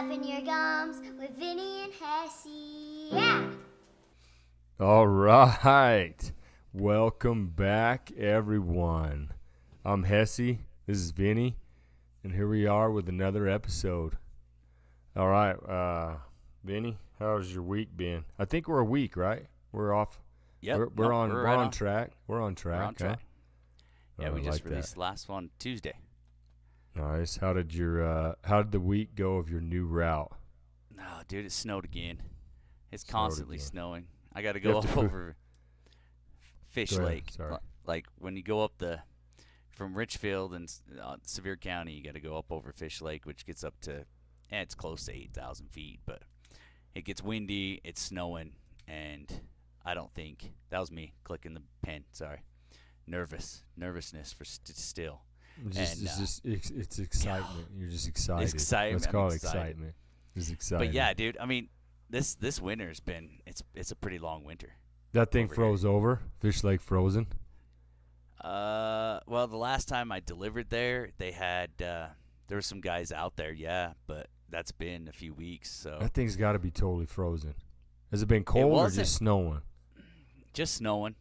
flapping your gums with Vinny and Hessie. Yeah. All right. Welcome back, everyone. I'm Hessie. This is Vinny. And here we are with another episode. All right. Vinny, how's your week been? I think we're a week, right? We're off. Yep. We're on track. We're on track. We're on track. Huh? Yeah, we just like released the last one Tuesday. Nice. How did the week go of your new route? No, dude, it snowed again. It's Snowed constantly again. snowing. I got to You go have to over Fish Go ahead, Lake. sorry. Like when you go up from Richfield and Sevier County, you got to go up over Fish Lake, which gets up to, it's close to 8,000 feet, but it gets windy, it's snowing, and I don't think, that was me clicking the pen, sorry. Nervousness for still. It's excitement. You're just excited. It's excitement. Let's call I'm it excited. excitement. It's exciting. But yeah, dude, I mean, this winter's been, it's a pretty long winter. That thing over froze over. Fish Lake frozen. Well, the last time I delivered there, they had there were some guys out there, yeah, but that's been a few weeks, so That thing's got to be totally frozen. Has it been cold or wasn't. just snowing? just snowing.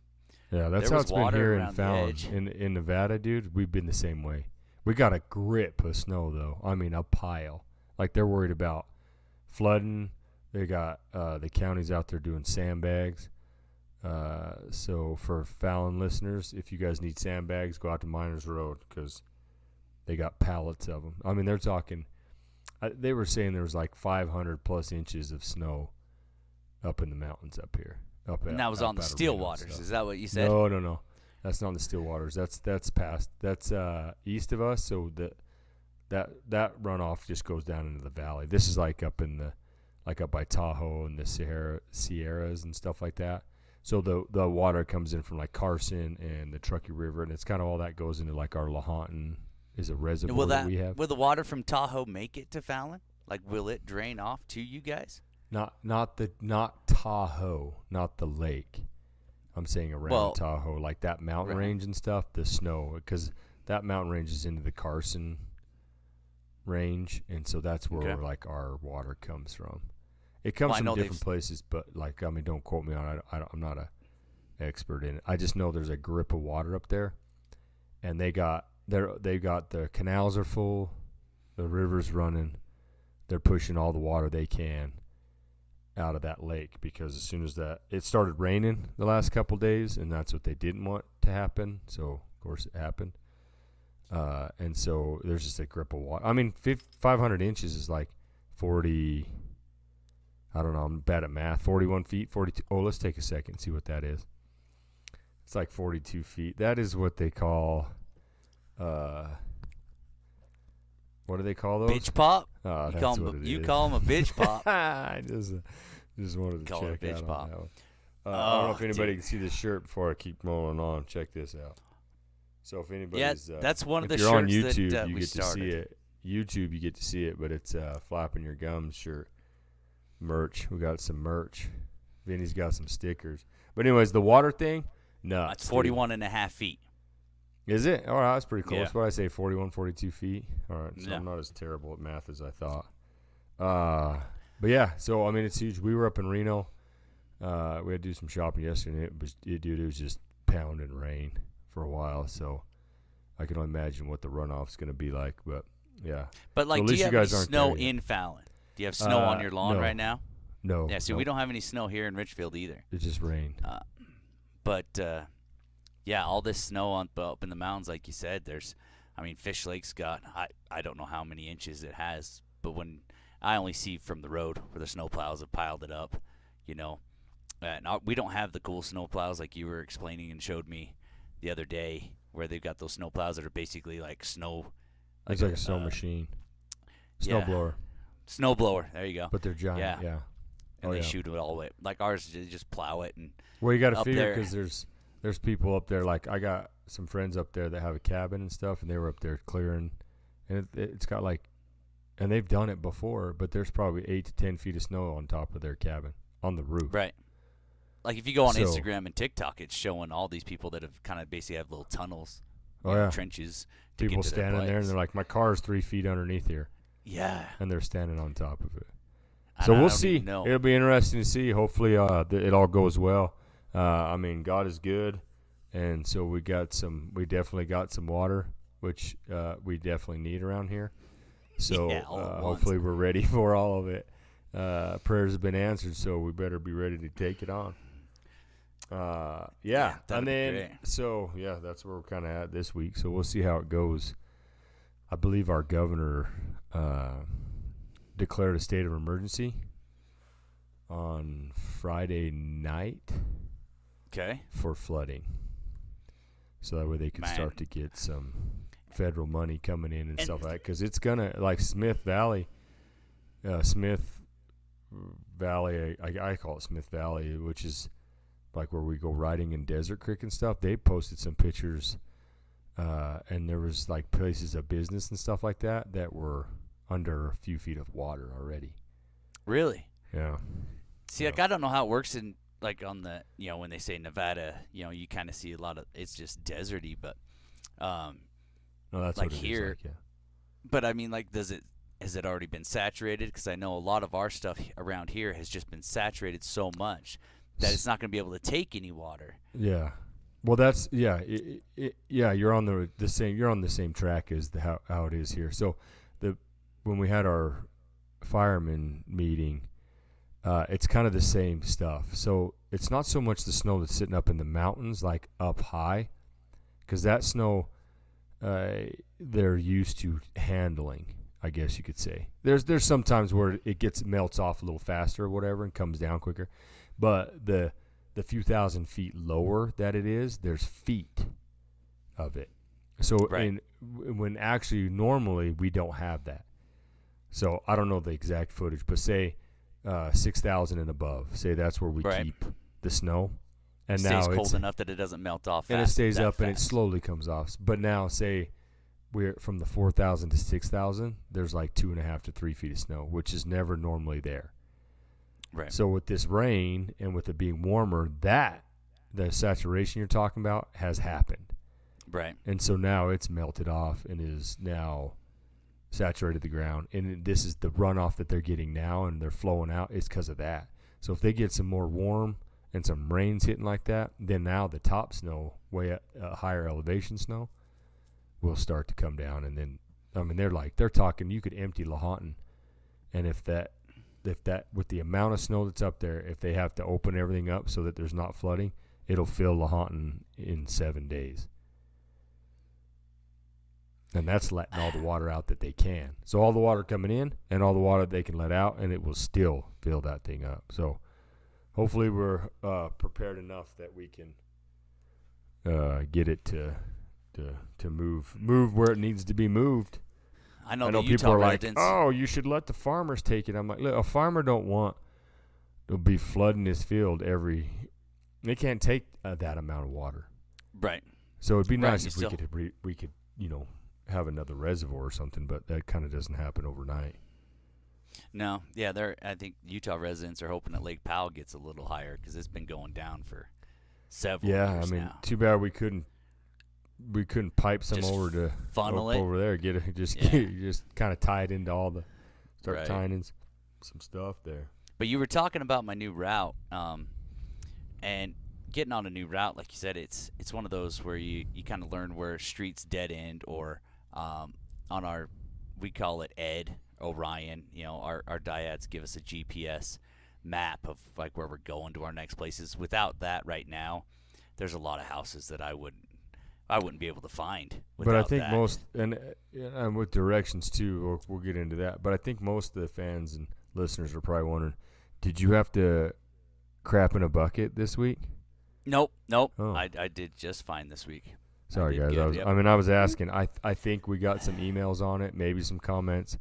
Yeah, that's There how was it's been water here in around the Fallon. edge. In Nevada, dude, we've been the same way. We got a grip of snow, though. I mean, a pile. Like, they're worried about flooding. They got the counties out there doing sandbags. So for Fallon listeners, if you guys need sandbags, go out to Miners Road because they got pallets of them. I mean, they're talking. They were saying there was like 500 plus inches of snow up in the mountains up here. And that was on the still waters. Is that what you said? No. That's not on the still waters. That's past. That's east of us. So that runoff just goes down into the valley. This is like up by Tahoe and the Sierras and stuff like that. So the water comes in from like Carson and the Truckee River, and it's kind of all that goes into like our Lahontan is a reservoir that we have. Will the water from Tahoe make it to Fallon? Like, will it drain off to you guys? Not Tahoe, not the lake. I'm saying around Tahoe, like that mountain range and stuff, the snow, because that mountain range is into the Carson range, and so that's where like our water comes from. It comes from different places, but like, I mean, don't quote me on it. I'm not a expert in it. I just know there's a grip of water up there, and they got the canals are full, the river's running, they're pushing all the water they can out of that lake, because as soon as it started raining the last couple days, and that's what they didn't want to happen, so of course it happened. And so there's just a grip of water. I mean, 500 inches is like 40, I don't know, I'm bad at math, 41 feet, 42. Oh, let's take a second and see what that is. It's like 42 feet. That is what they call, what do they call those? Bitch pop? Oh, You call them a bitch pop. I just wanted to Call it a check bitch out pop. on that one. I don't know if anybody can see this shirt before I keep rolling on. Check this out. So if anybody's that's one of the if you're on shirts YouTube, that you we get started. to see it. YouTube, you get to see it, but it's Flapping Your Gums shirt merch. We got some merch. Vinny's got some stickers. But anyways, the water thing, nuts. That's 41 and a half feet. Is it? All right, that's pretty close. Yeah. What did I say, 41, 42 feet? All right, so Yeah. I'm not as terrible at math as I thought. But yeah, so I mean, it's huge. We were up in Reno. We had to do some shopping yesterday. It was just pounding rain for a while. So I can only imagine what the runoff's going to be like. But yeah. But like, so at do least you have guys any aren't snow there yet. in Fallon? Do you have snow on your lawn no. right now? No. Yeah, see, no. we don't have any snow here in Richfield either. It just rained. But yeah, all this snow up in the mountains, like you said, Fish Lake's got, I don't know how many inches it has, but when I only see from the road where the snow plows have piled it up, and we don't have the cool snow plows like you were explaining and showed me the other day, where they've got those snow plows that are basically like snow. It's like a snow machine. Snow blower. Snow blower, there you go. But they're giant, yeah. And they shoot it all the way. Like ours, they just plow it. And well, you got to up figure, there- because there's people up there. Like, I got some friends up there that have a cabin and stuff, and they were up there clearing. And it's got like, and they've done it before, but there's probably 8 to 10 feet of snow on top of their cabin on the roof. Right. Like if you go on So- Instagram and TikTok, it's showing all these people that have kind of basically have little tunnels, Oh, yeah. trenches. To People get to their standing there, and place. they're like, my car is 3 feet underneath here. Yeah. and they're standing on top of it. And So I we'll don't see. even know. It'll be interesting to see. Hopefully, it all goes well. I mean, God is good, and so we definitely got some water, which we definitely need around here. So Yeah, all at once. hopefully we're ready for all of it. Prayers have been answered, so we better be ready to take it on. that'd and be then great. so that's where we're kind of at this week. So we'll see how it goes. I believe our governor declared a state of emergency on Friday night Okay. for flooding, so that way they could start to get some federal money coming in and stuff like that. Because it's gonna, like Smith Valley, I call it Smith Valley, which is like where we go riding in Desert Creek and stuff. They posted some pictures, and there was like places of business and stuff like that were under a few feet of water already. Really? Yeah. See, like, I don't know how it works in, like, on the, when they say Nevada, you kind of see a lot of, it's just deserty, but, No, that's like what it here, is like, yeah. but I mean, like, has it already been saturated? Because I know a lot of our stuff around here has just been saturated so much that it's not going to be able to take any water. Yeah. Well, that's you're on the same. You're on the same track as how it is here. So, when we had our fireman meeting, it's kind of the same stuff. So it's not so much the snow that's sitting up in the mountains, like up high, because that snow they're used to handling, I guess you could say. There's some times where it melts off a little faster or whatever and comes down quicker, but the few thousand feet lower that it is, there's feet of it. So Right. when actually normally we don't have that. So I don't know the exact footage, but say 6,000 and above. Say that's where we keep the snow. And It now stays cold it's enough that it doesn't melt off fast. and it stays up and it fast. slowly comes off. But now say we're from the 4,000 to 6,000, there's like 2.5 to 3 feet of snow, which is never normally there. Right. So with this rain and with it being warmer, the saturation you're talking about has happened. Right. And so now it's melted off and is now saturated the ground. And this is the runoff that they're getting now, and they're flowing out. It's because of that. So if they get some more warm and some rains hitting like that, then now the top snow, way at higher elevation snow, will start to come down. And then, I mean, they're talking, you could empty Lahontan. And if that, with the amount of snow that's up there, if they have to open everything up so that there's not flooding, it'll fill Lahontan in 7 days. And that's letting all the water out that they can. So all the water coming in and all the water they can let out, and it will still fill that thing up. So hopefully we're prepared enough that we can get it to move where it needs to be moved. I know people Utah are like, residents. oh, you should let the farmers take it. I'm like, look, a farmer don't want to be flooding his field they can't take that amount of water. Right. So it'd be Right, nice if we could have another reservoir or something, but that kind of doesn't happen overnight. No, yeah, I think Utah residents are hoping that Lake Powell gets a little higher because it's been going down for several years now. Too bad we couldn't pipe some Just over to funnel it over there. Get it, just kind of tie it into all the tying in some stuff there. But you were talking about my new route, and getting on a new route, like you said, it's one of those where you kind of learn where streets dead end, or on we call it Ed Orion. Our dyads give us a GPS map of like where we're going to our next places. Without that, right now, there's a lot of houses that I wouldn't be able to find. But I think that. most, and with directions too, we'll get into that. But I think most of the fans and listeners are probably wondering, did you have to crap in a bucket this week? Nope. Oh. I did just fine this week. Sorry, guys. Good, I was asking. I think we got some emails on it, maybe some comments.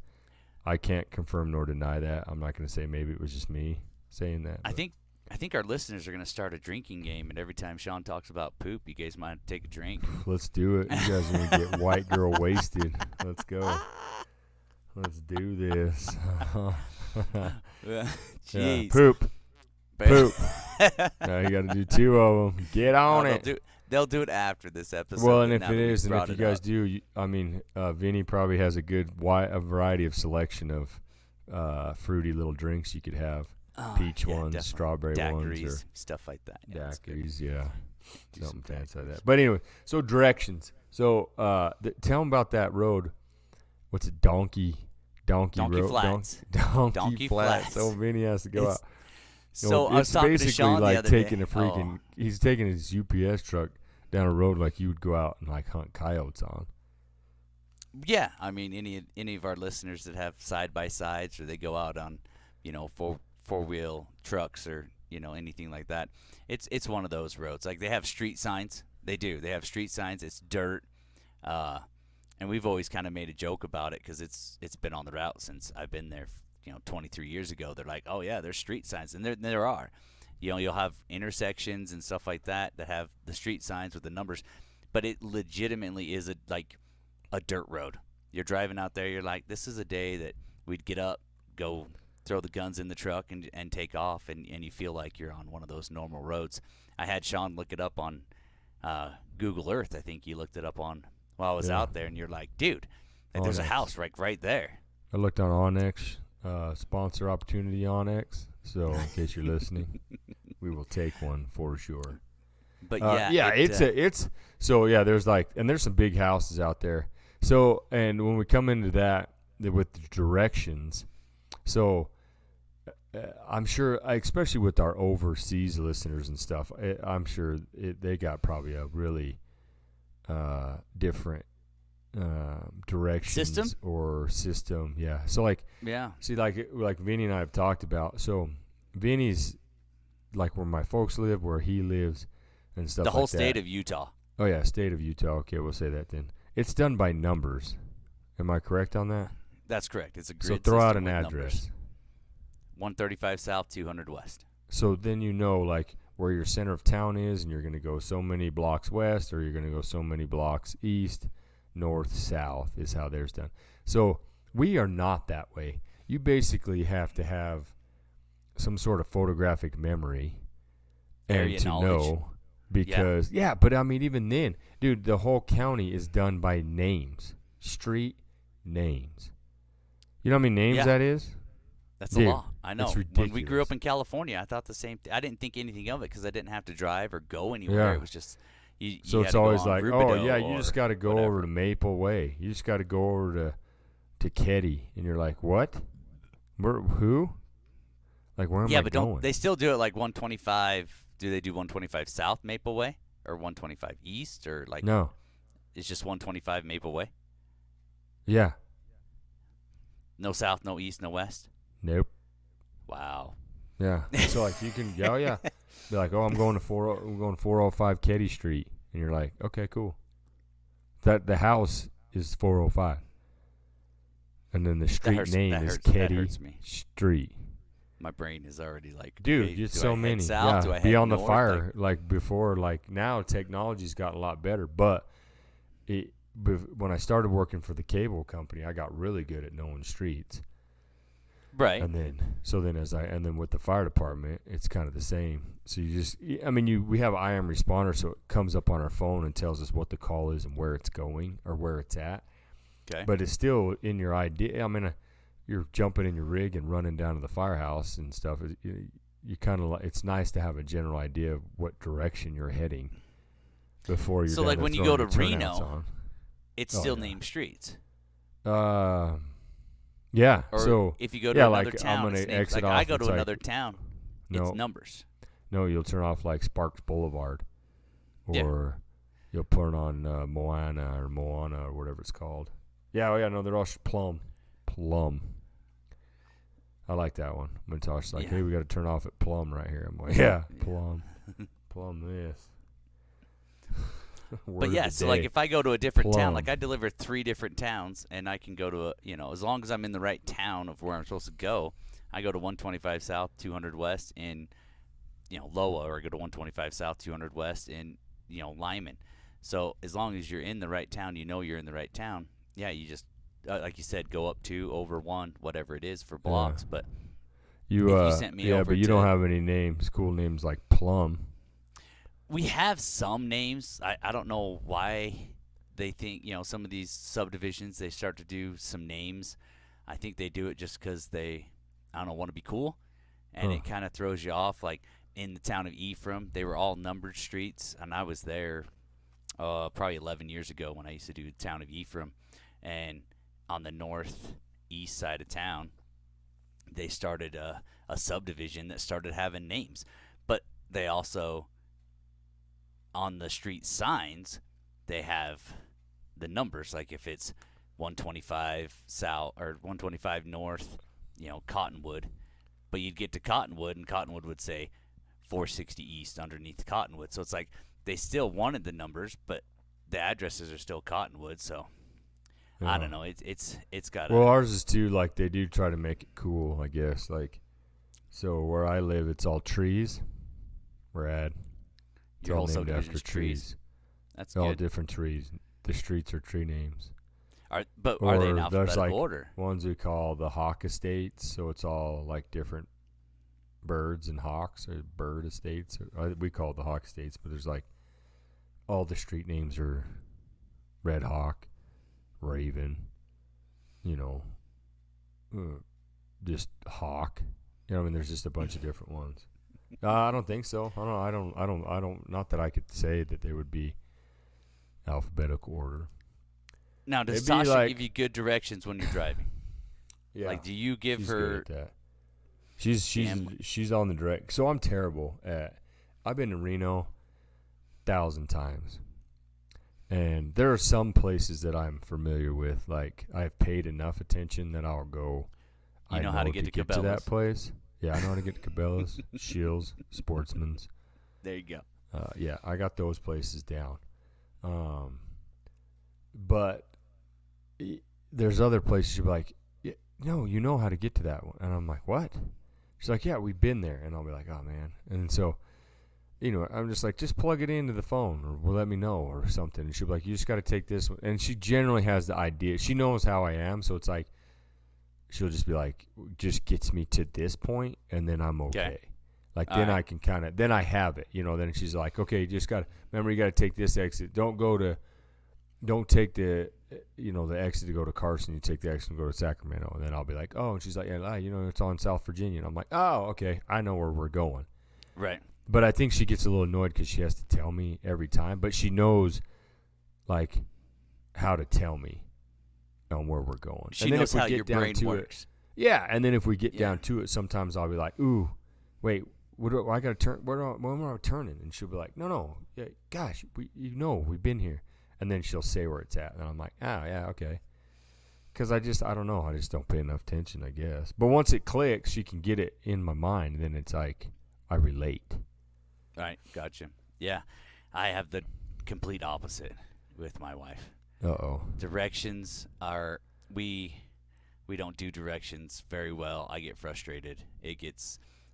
I can't confirm nor deny that. I'm not going to say maybe it was just me saying that. I think our listeners are going to start a drinking game, and every time Sean talks about poop, you guys might take a drink. Let's do it. You guys are going to get white girl wasted. Let's go. Let's do this. Jeez. Yeah. Poop. Now you got to do 2 of them. Get on it. They'll do it after this episode. Well, and if now it that we've is, and if brought you it guys up. do, Vinny probably has a good a variety of selection of fruity little drinks you could have. Peach ones, definitely. strawberry ones, Daiquiris, or stuff like that. Yeah, that's good. daiquiris, yeah. Do Something some fancy like daiquiris. that. But anyway, so directions. So tell them about that road. What's it? Donkey Road? Flats. Donkey Flats. Flats. So Vinny has to go out. So I was it's talking to basically Sean like the other taking day. a freaking. He's taking his UPS truck down a road like you would go out and like hunt coyotes on. Yeah, I mean any of our listeners that have side by sides or they go out on, four wheel trucks or anything like that. It's one of those roads. Like they have street signs. They do. They have street signs. It's dirt, and we've always kind of made a joke about it because it's been on the route since I've been there. 23 years ago. They're like, oh yeah, there's street signs, and there are. You'll have intersections and stuff like that have the street signs with the numbers, but it legitimately is a dirt road. You're driving out there, you're like, this is a day that we'd get up, go throw the guns in the truck and take off, and you feel like you're on one of those normal roads. I had Sean look it up on Google Earth. I think you looked it up on while I was out there, and you're like, dude, there's a house right there. I looked on Onyx, sponsor opportunity Onyx. So in case you're listening, we will take one for sure. But there's some big houses out there. So, and when we come into that with the directions, so I'm sure, especially with our overseas listeners and stuff, I'm sure they got probably a really different directions system. Yeah. So see, like Vinny and I have talked about. So Vinny's like where my folks live, where he lives, and stuff. The whole like state that. of Utah. Oh yeah, state of Utah. Okay, we'll say that then. It's done by numbers. Am I correct on that? That's correct. It's a So grid. throw out system an with address. numbers. 135 South, 200 West. So then like where your center of town is, and you're going to go so many blocks west, or you're going to go so many blocks east, north, south is how theirs done. So we are not that way. You basically have to have some sort of photographic memory Area and to knowledge. know because but I mean even then, dude, the whole county is done by names, street names. You know how many names that is? That's Dude, a lot. I know. it's When we grew ridiculous. up in California, I thought the same thing. I didn't think anything of it because I didn't have to drive or go anywhere. Yeah. It was just you So had it's to go always on like, Rubidoux you just or got to go whatever. over to Maple Way. You just got to go over to Ketty, and you're like, what? Who? Like, where am I but going? don't they still do it like 125? Do they do 125 South Maple Way or 125 East or like? No. It's just 125 Maple Way. Yeah. No South, no East, no West. Nope. Wow. Yeah. So like you can, be like, I'm going to 405 Ketty Street, and you're like, okay, cool. That the house is 405, and then the street name is That hurts Ketty me. Street. My brain is already like, Dude, okay, it's do so I head many. South? Do I Yeah, head be on the north? fire like before. Like now, technology's gotten a lot better. But when I started working for the cable company, I got really good at knowing streets. Right. And then with the fire department, it's kind of the same. So we have IM responder, so it comes up on our phone and tells us what the call is and where it's going or where it's at. Okay. But it's still in your idea. I mean, you're jumping in your rig and running down to the firehouse and stuff. You kind of it's nice to have a general idea of what direction you're heading before you're. So down like there when you throwing go your to turnouts Reno, on. it's still named streets. Yeah. Or so if you go to another like town, I'm gonna it's named, exit like off. I go to it's like, another town, it's numbers. No, you'll turn off like Sparks Boulevard, or you'll turn on Moana or whatever it's called. Yeah, no, they're all Plum. I like that one. When Tosh's like, hey, we got to turn off at Plum right here. I'm like, Plum. Plum this. But yeah, so like if I go to a different town, like I deliver 3 different towns, and I can go to as long as I'm in the right town of where I'm supposed to go, I go to 125 South, 200 West in, Loa, or I go to 125 South, 200 West in, Lyman. So as long as you're in the right town, you're in the right town. Yeah, you just, like you said, go up 2, over 1, whatever it is for blocks. But if you sent me over but you don't have any names, cool names like Plum. we have some names. I don't know why they think, some of these subdivisions, they start to do some names. I think they do it just because they, I don't know, want to be cool. And it kind of throws you off. Like in the town of Ephraim, they were all numbered streets. And I was there probably 11 years ago when I used to do the town of Ephraim. And on the northeast side of town, they started a subdivision that started having names. But they also, on the street signs, they have the numbers. Like if it's 125 south or 125 north, Cottonwood. But you'd get to Cottonwood, and Cottonwood would say 460 east underneath Cottonwood. So it's like they still wanted the numbers, but the addresses are still Cottonwood. So Yeah. I don't know. It's got. Well, ours is too. Like they do try to make it cool, I guess. Like, so where I live, it's all trees. Rad. It's your all whole named after subdivision's trees. That's All good. different trees. The streets are tree names. Are they in Or there's alphabetical like order? ones we call the hawk estates. So it's all like different birds and hawks, or bird estates. We call it the hawk estates, but there's like all the street names are Red Hawk, Raven, just Hawk. I mean, there's just a bunch of different ones. I don't think so. I don't. Not that I could say that they would be alphabetical order. Now, does It'd be Tasha like- give you good directions when you're driving? Yeah. Like, do you give She's her? good at that. She's on the direct. So I'm terrible at. I've been to Reno 1,000 times, and there are some places that I'm familiar with. Like I've paid enough attention that I'll go. You know how to get to to that Cabela's. place. Yeah, I know how to get to Cabela's, Shields, Sportsman's. There you go. Yeah, I got those places down. But there's other places you're like, no, you know how to get to that one. And I'm like, what? She's like, yeah, we've been there. And I'll be like, oh, man. And so, I'm just like, just plug it into the phone or let me know or something. And she'll be like, you just got to take this one. And she generally has the idea. She knows how I am. So it's like, she'll just be like, just gets me to this point, and then I'm okay. Like, then I can kind of, then I have it. Then she's like, okay, you just got to, remember, you got to take this exit. Don't take the, the exit to go to Carson. You take the exit to go to Sacramento. And then I'll be like, oh, and she's like, yeah, it's on South Virginia. And I'm like, oh, okay, I know where we're going. Right. But I think she gets a little annoyed because she has to tell me every time. But she knows, like, how to tell me on where we're going. She knows how your brain works. Yeah, and then if we get down to it, sometimes I'll be like, ooh, wait, I got to turn. When am I turning? And she'll be like, no, yeah, gosh, we've been here. And then she'll say where it's at, and I'm like, oh, yeah, okay. Because I don't know. I just don't pay enough attention, I guess. But once it clicks, she can get it in my mind, and then it's like I relate. Right, gotcha. Yeah, I have the complete opposite with my wife. Uh-oh. Directions are we don't do directions very well. I get frustrated.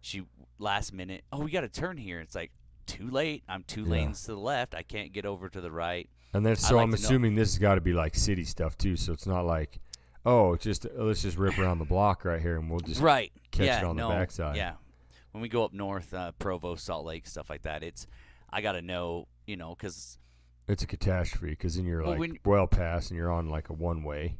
She last minute, oh, we got to turn here. It's like too late. I'm two lanes to the left. I can't get over to the right. And then so I'm assuming this has got to be like city stuff too. So it's not like, oh, it's just let's just rip around the block right here and we'll just catch it on the backside. Yeah, when we go up north, Provo, Salt Lake, stuff like that, I got to know, because it's a catastrophe. Because then you're well past and you're on like a one way,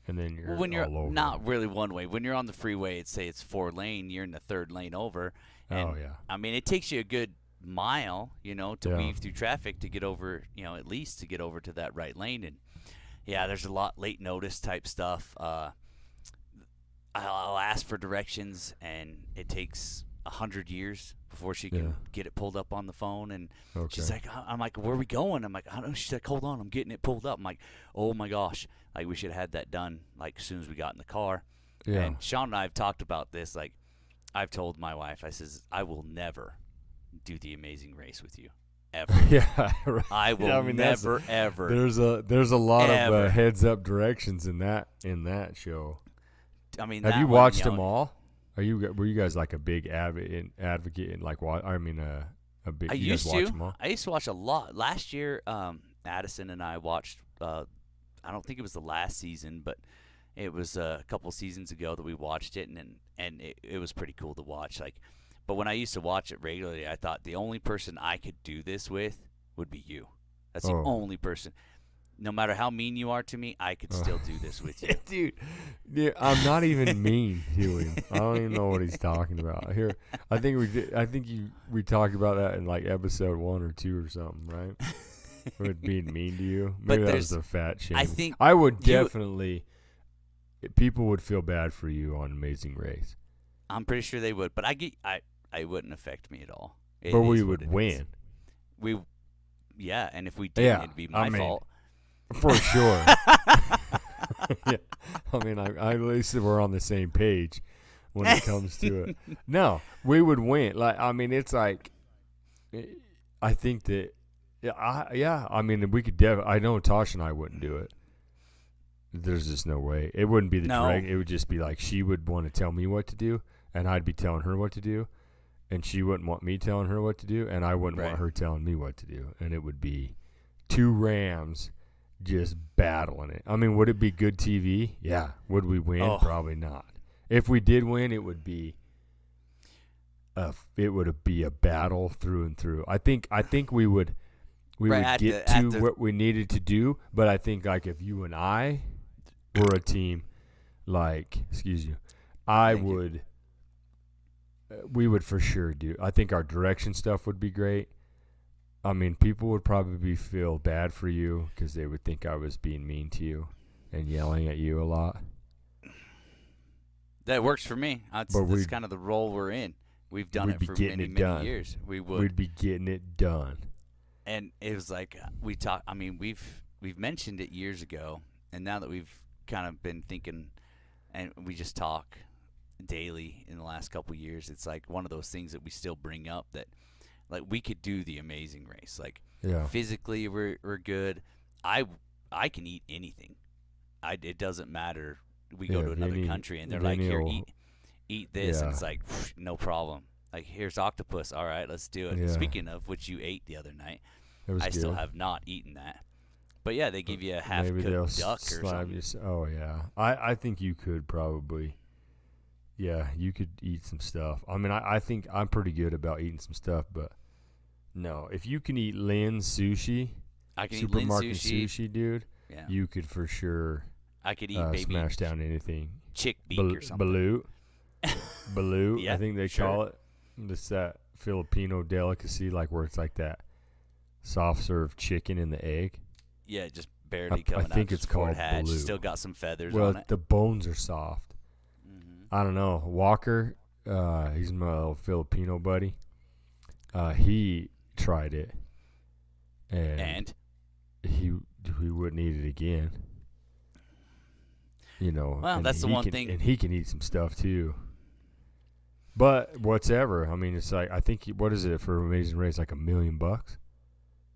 and then you're when you're all over. Not really one way. When you're on the freeway, it's 4 lane. You're in the third lane over. And, oh yeah. I mean, it takes you a good mile, to weave through traffic to get over, at least to get over to that right lane. And yeah, there's a lot late notice type stuff. I'll ask for directions, and it takes 100 years before she can get it pulled up on the phone. And she's like, I'm like, where are we going? I'm like, I don't know. She's like, hold on, I'm getting it pulled up. I'm like, oh my gosh, like we should have had that done like as soon as we got in the car. Yeah. And Sean and I have talked about this. Like, I've told my wife, I says, I will never do the Amazing Race with you, ever. Yeah, right. I will never, ever. There's a lot ever. of heads up directions in that show. I mean, have that you one, watched them all? Were you guys like a big advocate and like what? I mean, a big. I you used guys watch to. them all? I used to watch a lot. Last year, Addison and I watched. I don't think it was the last season, but it was a couple seasons ago that we watched it, and it was pretty cool to watch. Like But when I used to watch it regularly, I thought the only person I could do this with would be you. That's the only person. No matter how mean you are to me, I could still do this with you. Dude, I'm not even mean to him. I don't even know what he's talking about. Here, I think we talked about that in like episode 1 or 2 or something, right? With being mean to you. Maybe that was the fat shame. I would definitely. People would feel bad for you on Amazing Race. I'm pretty sure they would, but I wouldn't affect me at all. But we would win. And if we didn't, it'd be my fault. For sure. Yeah. I mean, at least we're on the same page when it comes to it. No, we would win. Like, I mean, it's like, I think that, I mean, we could I know Tasha and I wouldn't do it. There's just no way. It wouldn't be direct. It would just be like she would want to tell me what to do, and I'd be telling her what to do, and she wouldn't want me telling her what to do, and I wouldn't want her telling me what to do, and it would be 2 Rams just battling it. I mean, would it be good TV? Yeah. Would we win? Oh. Probably not. If we did win, it would be a battle through and through. I think we would get to what we needed to do, but I think like if you and I were a team, like, excuse you, we would for sure do. I think our direction stuff would be great. I mean, people would probably feel bad for you because they would think I was being mean to you and yelling at you a lot. That works for me. That's kind of the role we're in. We've done it for many years. We'd be getting it done. And it was like I mean, we've mentioned it years ago, and now that we've kind of been thinking, and we just talk daily in the last couple of years, it's like one of those things that we still bring up that, like, we could do the Amazing Race. Like, physically we're good. I can eat anything. It doesn't matter. We go to another country and they're like, here, eat this, and it's like, no problem. Like, here's octopus. All right, let's do it. Yeah. Speaking of which, you ate the other night. I still have not eaten that. But yeah, they give you a half-cooked duck or something. Oh yeah, I think you could probably. Yeah, you could eat some stuff. I mean, I think I'm pretty good about eating some stuff, but no, if you can eat Lynn's sushi, I can supermarket eat Lynn's sushi, dude. Yeah. You could for sure. I could eat maybe smash down anything. Chick beak or something. Balut, yeah, I think they call it. It's that Filipino delicacy, like where it's like that soft serve chicken in the egg. Yeah, just barely coming out. I think it's called balut. Still got some feathers on it. Well, the bones are soft. Mm-hmm. I don't know. Walker, he's my little Filipino buddy. He tried it, and he wouldn't eat it again. You know, well, that's the one thing. And he can eat some stuff too. But whatever. I mean, it's like, I think, what is it for Amazing Race? Like $1 million?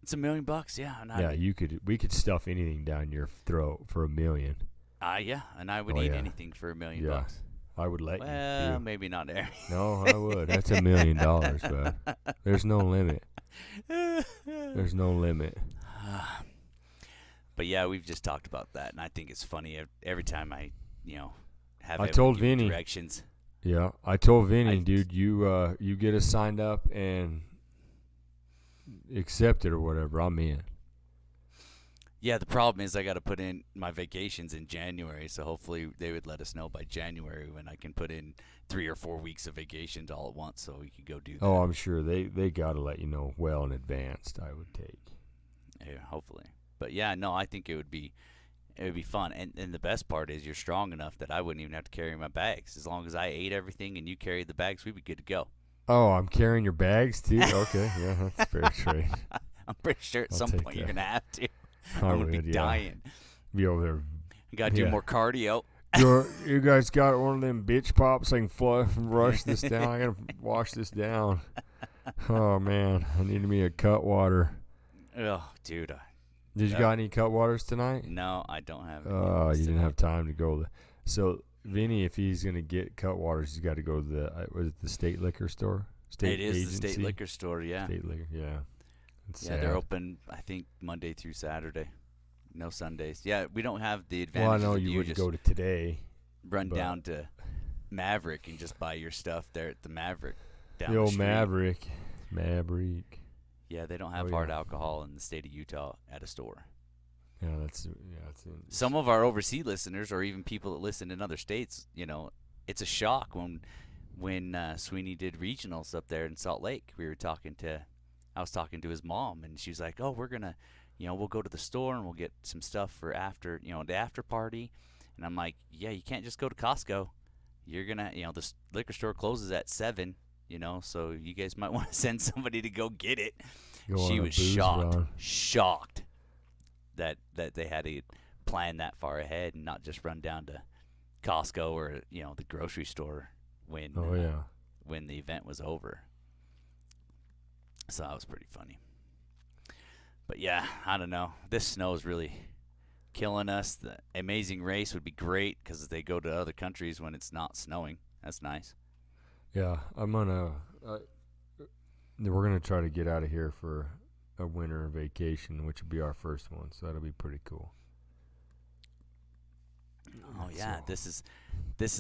It's $1 million, yeah. And we could stuff anything down your throat for $1 million. Yeah, and I would eat anything for $1 million. I would let you. Well, maybe not there. No, I would. That's $1 million, bud. There's no limit. There's no limit. But yeah, we've just talked about that, and I think it's funny every time I have. I told Vinny directions. Yeah, I told Vinny, dude, you get us signed up and accept it or whatever. I'm in. Yeah, the problem is I got to put in my vacations in January, so hopefully they would let us know by January when I can put in 3 or 4 weeks of vacations all at once, so we could go do that. Oh, I'm sure they got to let you know well in advance. I would take. Yeah, hopefully. But yeah, no, I think it would be fun. And the best part is you're strong enough that I wouldn't even have to carry my bags. As long as I ate everything and you carried the bags, we'd be good to go. Oh, I'm carrying your bags too? Okay, yeah, that's fair trade. I'm pretty sure at some point you're going to have to. I'm going to be dying. Be over there. You got to do more cardio. You guys got one of them bitch pops I can rush this down? I got to wash this down. Oh, man. I need me a cut water. Oh, dude. Did you got any cut waters tonight? No, I don't have any. Oh, you didn't have time to go. So, Vinny, if he's going to get cut waters, he's got to go to the state liquor store? It is the state liquor store, yeah. State liquor, yeah. They're open, I think, Monday through Saturday. No Sundays. Yeah, we don't have the advantage. Well, I know you wouldn't go to today. Run down to Maverick and just buy your stuff there at the Maverick. down the old street. Maverick. Yeah, they don't have hard alcohol in the state of Utah at a store. Yeah, it's Some of our overseas listeners, or even people that listen in other states, it's a shock when Sweeney did regionals up there in Salt Lake. I was talking to his mom, and she was like, "Oh, we're gonna, we'll go to the store and we'll get some stuff for after, the after party." And I'm like, "Yeah, you can't just go to Costco. You're gonna, the liquor store closes at 7. So you guys might want to send somebody to go get it." She was shocked that they had to plan that far ahead and not just run down to Costco or the grocery store when the event was over. So that was pretty funny. But yeah, I don't know. This snow is really killing us. The Amazing Race would be great because they go to other countries when it's not snowing. That's nice. Yeah, we're gonna try to get out of here for a winter vacation, which will be our first one. So that'll be pretty cool. Oh yeah, this is.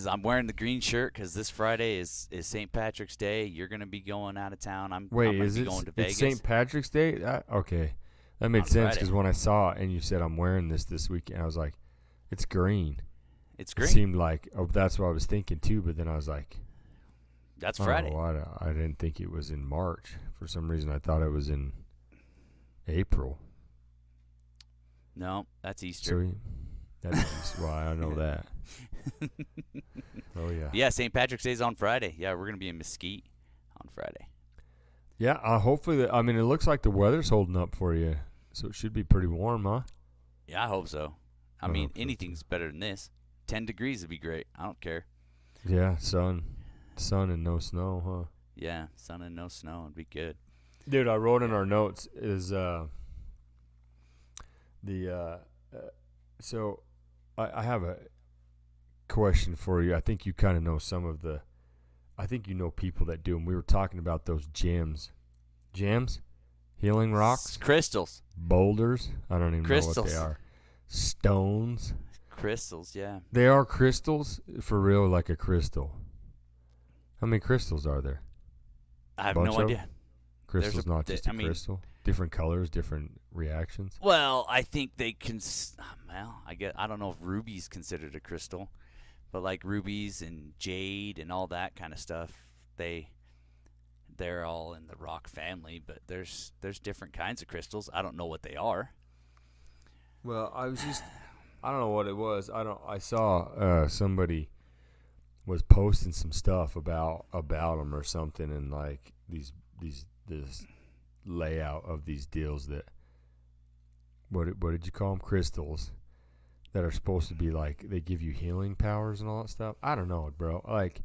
I'm wearing the green shirt because this Friday is St. Patrick's Day. You're gonna be going out of town. I'm going to Vegas. It's St. Patrick's Day? Okay, that made sense because when I saw it and you said I'm wearing this weekend, I was like, it's green. It's green. It seemed like that's what I was thinking too, but then I was like, that's Friday. I didn't think it was in March. For some reason, I thought it was in April. No, that's Easter. So that's Easter. Well, I know that. Oh, yeah. Yeah, St. Patrick's Day is on Friday. Yeah, we're going to be in Mesquite on Friday. Yeah, hopefully, it looks like the weather's holding up for you, so it should be pretty warm, huh? Yeah, I hope so. I mean, anything's better than this. 10 degrees would be great. I don't care. Yeah, sun and no snow, huh? Yeah, sun and no snow would be good. Dude, I wrote in our notes so I have a question for you. I think you kind of know I think you know people that do them. We were talking about those gems, healing rocks, crystals, boulders. I don't even know what they are. Stones. Crystals, yeah. They are crystals for real, like a crystal. How many crystals are there? I have no idea. Crystal's not just a crystal. Different colors, different reactions. Well, I think they can. I don't know if ruby's considered a crystal, but like rubies and jade and all that kind of stuff, they're all in the rock family. But there's different kinds of crystals. I don't know what they are. Well, I don't know what it was. I saw somebody was posting some stuff about them or something, and like this layout of these deals that what did you call them? Crystals that are supposed to be like they give you healing powers and all that stuff. I don't know, bro. Like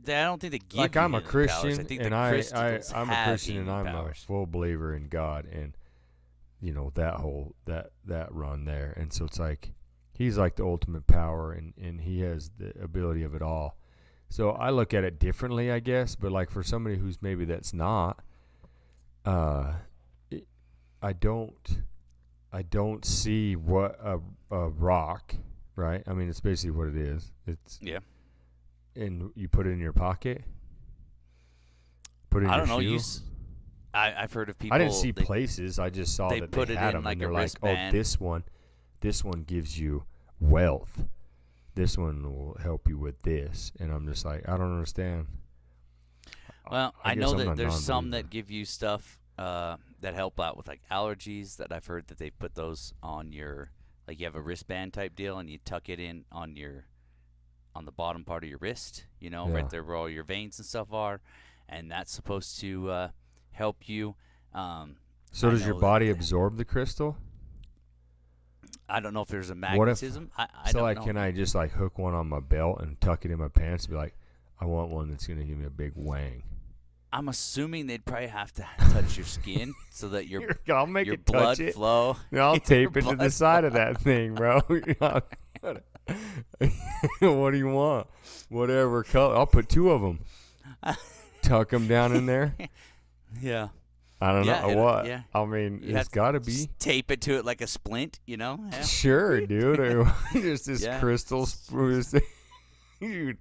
I don't think they give like you I'm a Christian powers. I think and I'm a Christian and I'm powers. a full believer in God and that run there, and so it's like he's like the ultimate power and he has the ability of it all. So I look at it differently, I guess, but like for somebody who's maybe that's not, I don't see what a rock, right? I mean, it's basically what it is. It's and you put it in your pocket. Put it in I your don't know. shoe. I've heard of people. I didn't see places. I just saw that put they it had in them, like and they're a like, wristband. "Oh, this one gives you wealth. This one will help you with this." And I'm just like, I don't understand. Well, I know that there's some non-believer. that give you stuff that help out with like allergies. That I've heard that they put those on your, like you have a wristband type deal, and you tuck it in on the bottom part of your wrist. Right there where all your veins and stuff are, and that's supposed to help you. So does your body absorb the crystal? I don't know if there's a magnetism. I So don't like, know. can I just like hook one on my belt and tuck it in my pants and be like, I want one that's gonna give me a big wang? I'm assuming they'd probably have to touch your skin so that your I'll make your it touch blood it. flow. I'll tape it to the side of that thing, bro. What do you want? Whatever color. I'll put 2 of them. Tuck them down in there. Yeah. I don't know what. Yeah. I mean, You it's have got to to be. tape it to it like a splint, Yeah. Sure, dude. Just this Yeah. crystal spruce. Dude,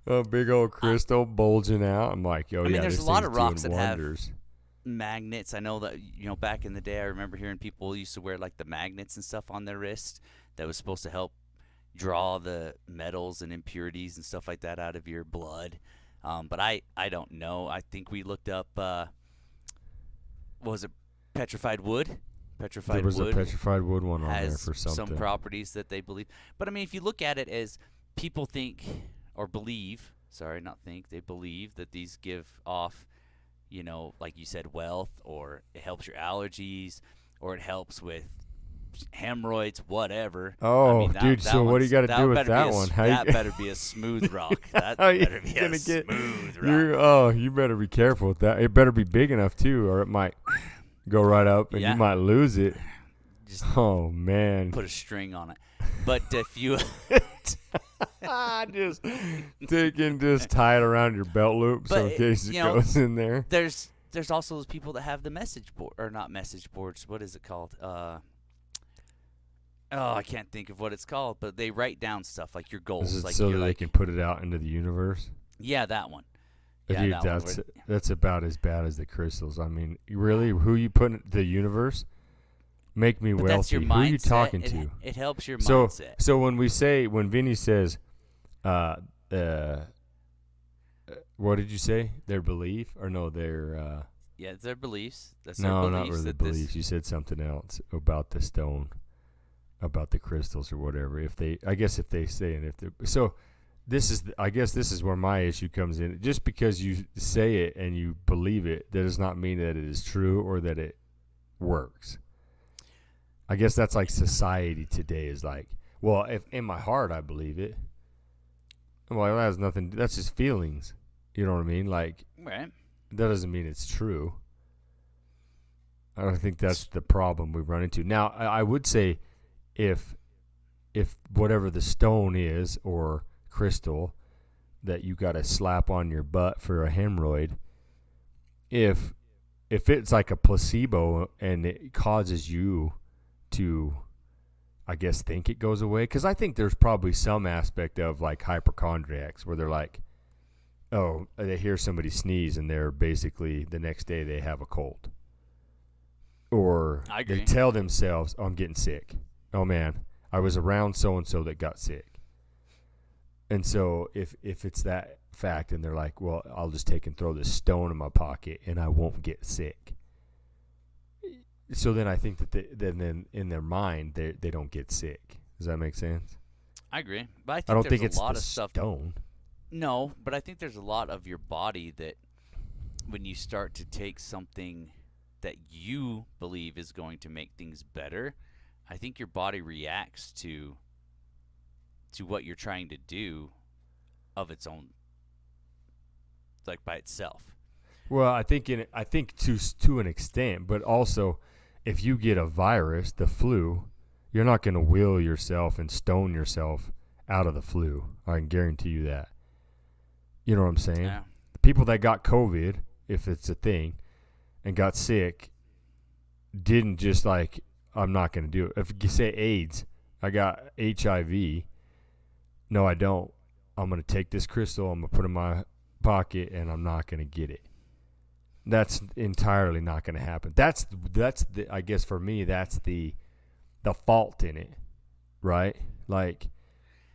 a big old crystal bulging out. I'm like, oh, I mean, yeah, there's this a lot thing's of rocks doing that wonders. have magnets. I know that, back in the day, I remember hearing people used to wear like the magnets and stuff on their wrist that was supposed to help draw the metals and impurities and stuff like that out of your blood. But I don't know. I think we looked up, what was it, petrified wood? There was a petrified wood one on there has for something. some properties that they believe. But I mean, if you look at it as people think or believe, they believe that these give off, like you said, wealth, or it helps your allergies, or it helps with hemorrhoids, whatever. Oh, I mean, dude, so what do you got to do with that one? That better be a smooth rock. That better be a smooth rock. You better be careful with that. It better be big enough, too, or it might go right up and you might lose it. Oh, man. Put a string on it. But if you... just tie it around your belt loop so in case it goes in there. There's also those people that have the message board, or not message boards. What is it called? I can't think of what it's called, but they write down stuff like your goals. Is it like so that they can put it out into the universe? Yeah, that one. Dude, that's about as bad as the crystals. I mean, really, who you put in the universe? Make me wealthy. That's your mindset. Who are you talking to? It helps your mindset. So when Vinny says, what did you say? Their belief? Or no, their... yeah, it's their beliefs. That's no, their beliefs. Not really beliefs. You said something else about the stone, about the crystals or whatever. If they say, and if they're... So... This is where my issue comes in. Just because you say it and you believe it, that does not mean that it is true or that it works. I guess that's like society today is like, well, if in my heart I believe it, well, that has nothing. That's just feelings. You know what I mean? Like, right. That doesn't mean it's true. I don't think that's the problem we run into. Now, I would say, if whatever the stone is or crystal that you got to slap on your butt for a hemorrhoid, if it's like a placebo and it causes you to, I guess, think it goes away, because I think there's probably some aspect of like hypochondriacs where they're like, oh, they hear somebody sneeze and they're basically the next day they have a cold, or they tell themselves, oh, I'm getting sick, oh man, I was around so and so that got sick. And so if it's that fact and they're like, well, I'll just take and throw this stone in my pocket and I won't get sick. So then I think that then in their mind, they don't get sick. Does that make sense? I agree. But I don't think there's it's a lot the of stuff. Stone. No, but I think there's a lot of your body that when you start to take something that you believe is going to make things better, I think your body reacts to what you're trying to do of its own, like by itself. Well, I think to an extent, but also if you get a virus, the flu, you're not going to will yourself and stone yourself out of the flu. I can guarantee you that. You know what I'm saying? Yeah. People that got COVID, if it's a thing, and got sick, didn't just like, I'm not going to do it. If you say AIDS, I got HIV. No, I don't. I'm going to take this crystal, I'm going to put it in my pocket, and I'm not going to get it. That's entirely not going to happen. That's the, I guess for me, that's the fault in it, right? Like,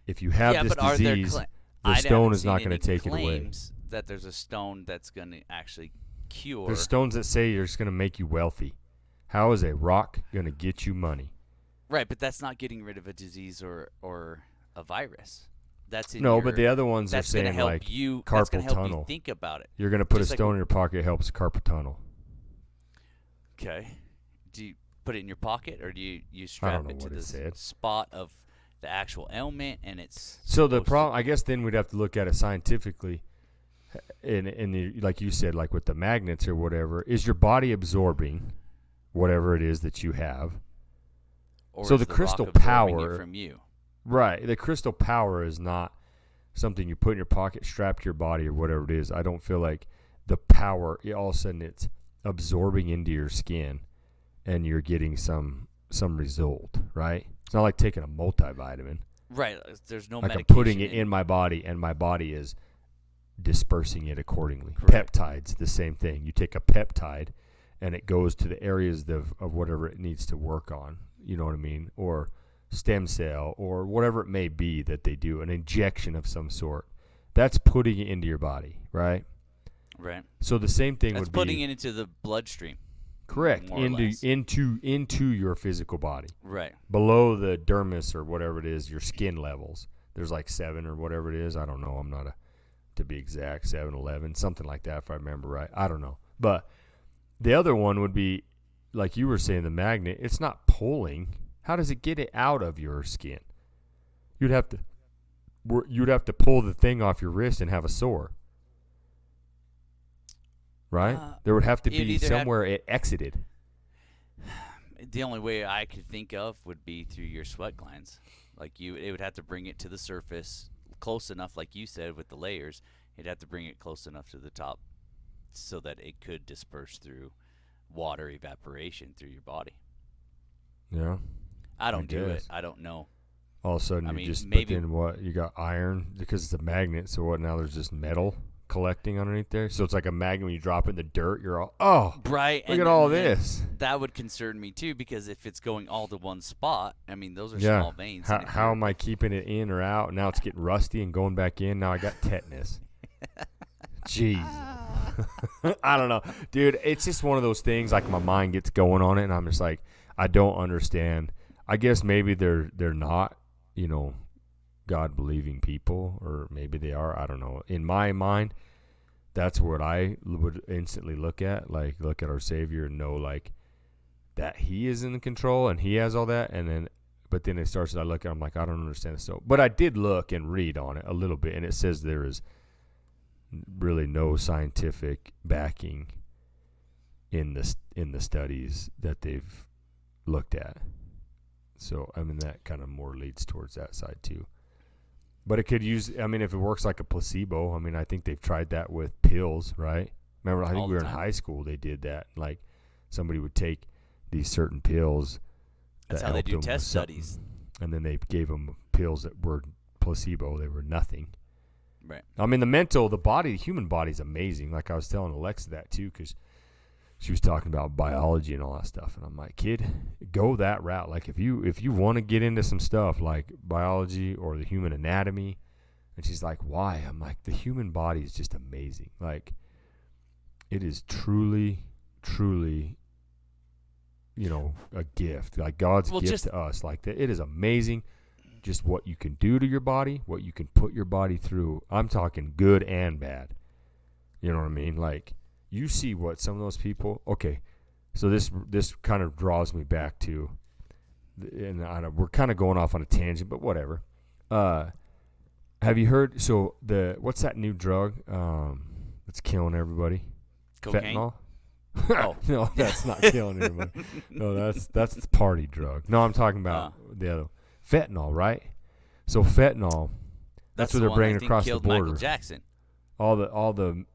if you have this disease, the stone is not going to take it away. That there's a stone that's going to actually cure. There's stones that say it's going to make you wealthy. How is a rock going to get you money? Right, but that's not getting rid of a disease or a virus. That's in but the other ones are saying like carpal tunnel. That's help you think about it. You're going to put a stone in your pocket, it helps carpal tunnel. Okay. Do you put it in your pocket, or do you strap it to the spot of the actual ailment? And it's so the problem. I guess then we'd have to look at it scientifically. In the, like you said, like with the magnets or whatever, is your body absorbing whatever it is that you have? Or so is the crystal rock absorbing power it from you? Right. The crystal power is not something you put in your pocket, strap to your body, or whatever it is. I don't feel like the power, all of a sudden it's absorbing into your skin and you're getting some result, right? It's not like taking a multivitamin. Right. There's no like medication. I'm putting it in my body, and my body is dispersing it accordingly. Correct. Peptides, the same thing. You take a peptide, and it goes to the areas of whatever it needs to work on. You know what I mean? Or stem cell, or whatever it may be that they do, an injection of some sort. That's putting it into your body, right? Right. So the same thing That's would be putting it into the bloodstream. correct more or less. into your physical body, Right. below the dermis or whatever it is, your skin levels. There's like 7 or whatever it is. I don't know. I'm not to be exact, 7, 11, something like that if I remember right. I don't know. But the other one would be, like you were saying, the magnet. It's not pulling. How does it get it out of your skin? You'd have to pull the thing off your wrist and have a sore. Right? There would have to be somewhere it exited. The only way I could think of would be through your sweat glands. Like it would have to bring it to the surface close enough, like you said, with the layers. It'd have to bring it close enough to the top so that it could disperse through water evaporation through your body. Yeah. I don't do it. guess. I don't know. All of a sudden, I you mean, just maybe- put in what? You got iron because it's a magnet. So what? Now there's just metal collecting underneath there. So it's like a magnet. When you drop it in the dirt, you're all, oh, Right. look and at all then this. That would concern me too, because if it's going all to one spot, I mean, those are Yeah. small veins. How, and if how you're- am I keeping it in or out? Now it's getting rusty and going back in. Now I got tetanus. Jeez. I don't know. Dude, it's just one of those things, like my mind gets going on it, and I'm just like, I don't understand. I guess maybe they're not, God-believing people, or maybe they are. I don't know. In my mind, that's what I would instantly look at. Like, look at our Savior and know, like, that He is in control and He has all that. But then it starts, I look at it, I'm like, I don't understand it. So, but I did look and read on it a little bit, and it says there is really no scientific backing in the studies that they've looked at. So, I mean, that kind of more leads towards that side too. But it could use, I mean, if it works like a placebo, I mean, I think they've tried that with pills, right? Remember, I think we were in high school, they did that. Like, somebody would take these certain pills. That's that how they helped do them with test something, studies. and then they gave them pills that were placebo. They were nothing. Right. I mean, the human body is amazing. Like I was telling Alexa that too, because she was talking about biology and all that stuff. And I'm like, kid, go that route. Like if you want to get into some stuff like biology or the human anatomy. And she's like, why? I'm like, the human body is just amazing. Like it is truly, truly, a gift. Like God's gift to us. Like that, it is amazing. Just what you can do to your body, what you can put your body through. I'm talking good and bad. You know what I mean? Like, you see what some of those people. Okay, so this kind of draws me back to, and we're kind of going off on a tangent, but whatever. Have you heard? So what's that new drug that's killing everybody? Cocaine? Fentanyl. Oh. No, that's not killing everybody. No, that's the party drug. No, I'm talking about the other. Fentanyl, right? So fentanyl, that's what the they're one bringing I think across the killed border. Michael Jackson.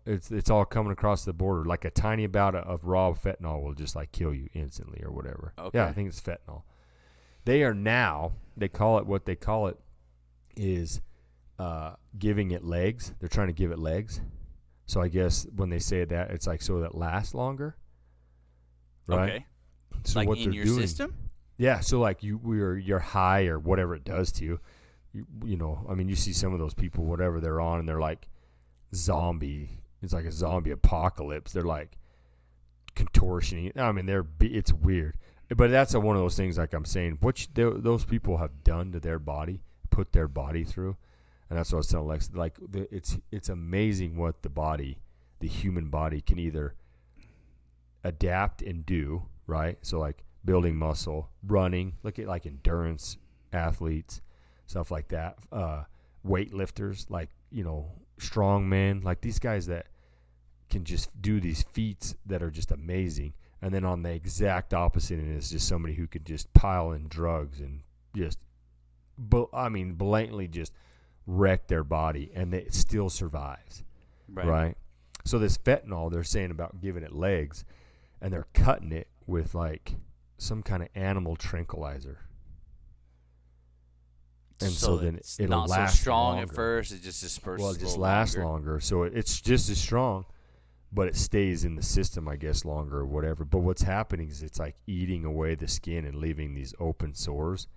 It's all coming across the border. Like a tiny bout of raw fentanyl will just like kill you instantly or whatever. Okay. Yeah, I think it's fentanyl. They call it is giving it legs. They're trying to give it legs. So I guess when they say that, it's like so that it lasts longer. Right? Okay. So like what in they're your doing, system? yeah, so like you're high or whatever it does to you. I mean, you see some of those people, whatever they're on, and they're like zombie. It's like a zombie apocalypse. They're like contortioning. I mean, it's weird. But that's one of those things, like I'm saying, what those people have done to their body, put their body through. And that's what I was telling Lex. Like, it's amazing what the human body can either adapt and do, right? So like building muscle, running, look at like endurance athletes, stuff like that. Weightlifters, like, strong men, like these guys that can just do these feats that are just amazing. And then on the exact opposite end is just somebody who could just pile in drugs and just, blatantly just wreck their body, and it still survives, right? So this fentanyl, they're saying about giving it legs, and they're cutting it with like some kind of animal tranquilizer. And so then it's it'll not last so strong longer. at first. It just disperses. Well, it just a little lasts longer. longer. So it's just as strong, but it stays in the system, I guess, longer or whatever. But what's happening is it's like eating away the skin and leaving these open sores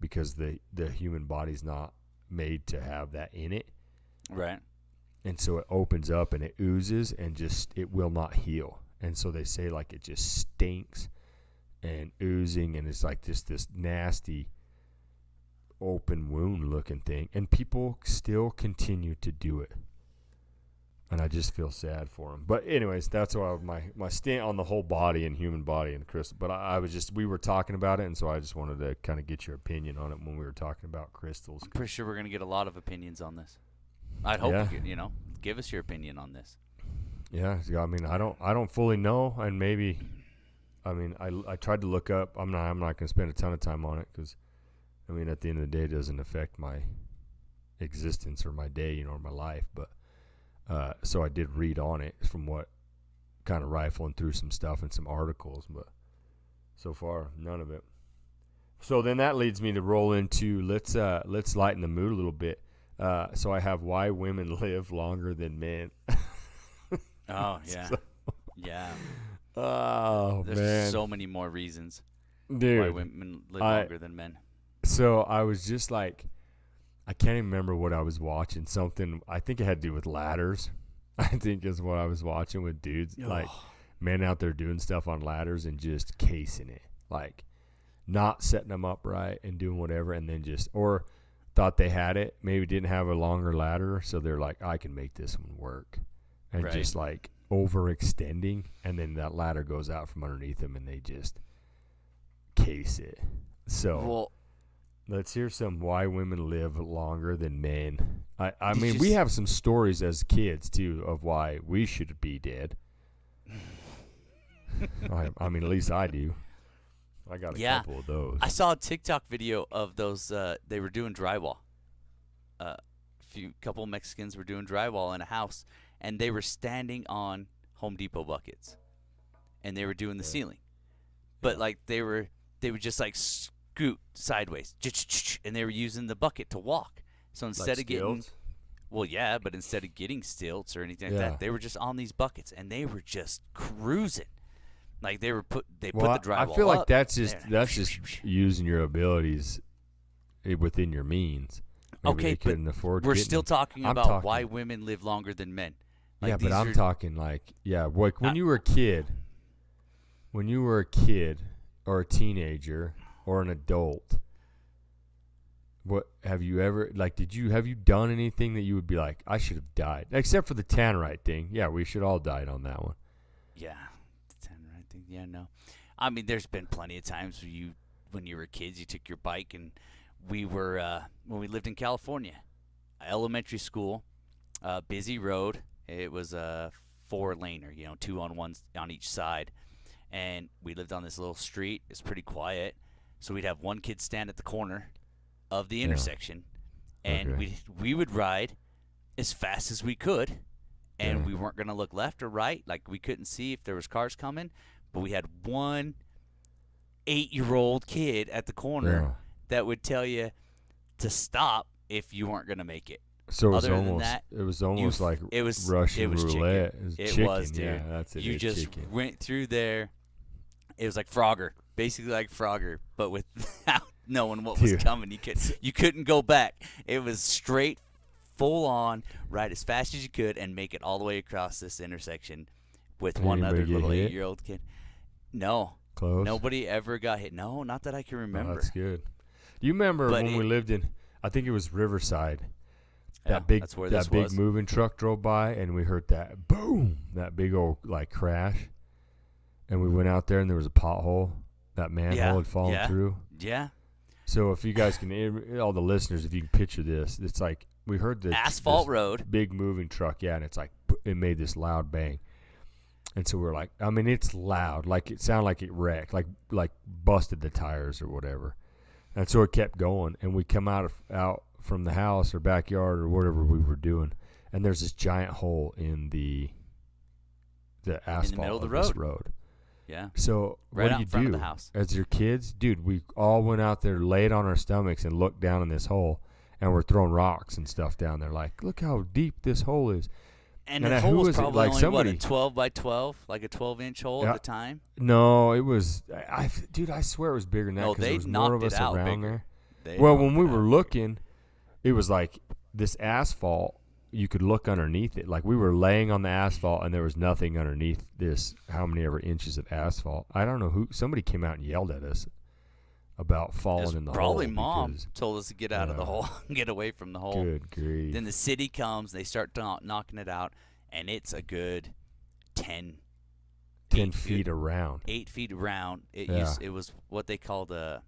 because the human body's not made to have that in it. Right. And so it opens up and it oozes and just it will not heal. And so they say like it just stinks and oozing, and it's like just this nasty open wound looking thing, and people still continue to do it, and I just feel sad for them. But anyways, that's why my stand on the whole body and human body and crystal. But I was just, we were talking about it, and so I just wanted to kind of get your opinion on it when we were talking about crystals. I'm pretty sure we're gonna get a lot of opinions on this. I'd hope give us your opinion on this. Yeah, I mean, I don't fully know, and maybe, I mean, I tried to look up. I'm not going to spend a ton of time on it because, I mean, at the end of the day, it doesn't affect my existence or my day, or my life. But so I did read on it from what kind of rifling through some stuff and some articles, but so far none of it. So then that leads me to roll into let's lighten the mood a little bit. So I have why women live longer than men. Oh yeah, yeah. Oh There's man, so many more reasons dude, why women live longer than men. So I was just like, I can't even remember what I was watching. Something, I think it had to do with ladders. I think is what I was watching with dudes, like men out there doing stuff on ladders and just casing it, like not setting them up right and doing whatever, and then just, or thought they had it, maybe didn't have a longer ladder, so they're like, I can make this one work. And Right. just like overextending, and then that ladder goes out from underneath them, and they just case it. So let's hear some why women live longer than men. I mean, we have some stories as kids too of why we should be dead. I mean, at least I do. I got a couple of those. I saw a TikTok video of those. They were doing drywall. Couple of Mexicans were doing drywall in a house, and they were standing on Home Depot buckets, and they were doing the ceiling, but like they would just like scoot sideways, and they were using the bucket to walk. So instead of getting, but instead of getting stilts or anything like that, they were just on these buckets, and they were just cruising. Like they put the drywall. I feel like up, that's just using your abilities within your means. Maybe okay, they couldn't afford. We're still talking about why women live longer than men. Like yeah, but I'm talking like like when you were a kid, or a teenager or an adult. What have you ever have you done anything that you would be like, I should have died, except for the tannerite thing? Yeah, we should all died on that one. Yeah, the tannerite thing. Yeah, no. I mean, there's been plenty of times when you were kids, you took your bike, and we were when we lived in California, elementary school, busy road. It was a 4-laner, 2 on each side, and we lived on this little street. It's pretty quiet, so we'd have one kid stand at the corner of the intersection, and we would ride as fast as we could, and we weren't gonna look left or right. Like, we couldn't see if there was cars coming, but we had one 8-year-old kid at the corner that would tell you to stop if you weren't gonna make it. So it was Other almost than that, it was almost like it was Russian roulette. Chicken. It was, dude. Yeah, that's it. You it's just chicken. went through there. It was like Frogger, basically like Frogger, but without knowing what was coming. You couldn't go back. It was straight, full on, ride as fast as you could, and make it all the way across this intersection with one other little 8-year-old kid. No, close. Nobody ever got hit. No, not that I can remember. Oh, that's good. Do you remember when we lived in? I think it was Riverside. That big moving truck drove by, and we heard that boom, that big old crash, and we went out there, and there was a pothole. That manhole had fallen through. Yeah. So if you guys can, all the listeners, if you can picture this, it's like we heard the asphalt road, big moving truck, and it's like it made this loud bang, and so we're like, I mean, it's loud, like it sounded like it wrecked, like busted the tires or whatever, and so it kept going, and we come out from the house or backyard or whatever we were doing, and there's this giant hole in the asphalt in the middle of the this road. Yeah. So Right what out do in you front do of the house. as your kids? Dude, we all went out there, laid on our stomachs, and looked down in this hole, and we're throwing rocks and stuff down there. Like, look how deep this hole is. And And the who hole was was it? probably Like only, somebody- a 12 by 12, like a 12-inch hole Yeah. at the time? No, it was. Dude, I swear it was bigger than that No, because there they was more of knocked us it out around bigger. there. They Well, knocked when we it out were bigger. looking, it was like this asphalt. You could look underneath it. Like we were laying on the asphalt, and there was nothing underneath this. How many ever inches of asphalt? I don't know who. Somebody came out and yelled at us about It falling was in the probably hole. Mom because- told us to get out of the hole and get away from the hole. Good grief. Then the city comes, they start knocking it out, and it's a good 10 feet around. 8 feet around. Yeah. It was what they called a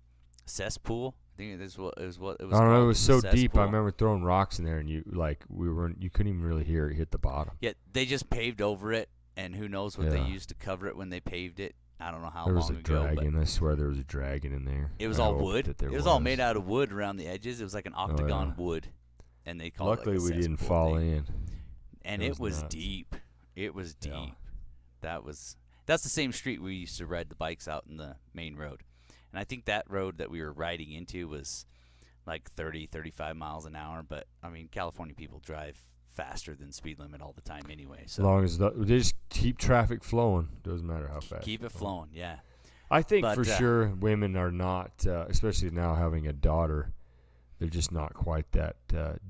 cesspool. I think it was what it was. I don't know. called. It was so deep. I cesspool. remember throwing rocks in there, and you couldn't even really hear it hit the bottom. Yeah, they just paved over it, and who knows what they Yeah. used to cover it when they paved it. I don't know how There long was a ago, but dragon. I swear there was a dragon in there. it was I all hope wood. that there It was all made out of wood around the edges. It was like an octagon wood, and they called Luckily, it like a we didn't cesspool fall thing. in. And It it was was nuts. deep. It was deep. Yeah. That's the same street we used to ride the bikes out in the main road. And I think that road that we were riding into was like 30, 35 miles an hour. But, I mean, California people drive faster than speed limit all the time anyway. As So long as they just keep traffic flowing, doesn't matter how fast. keep you it go. flowing, yeah. I think But, for sure women are not, especially now having a daughter, they're just not quite that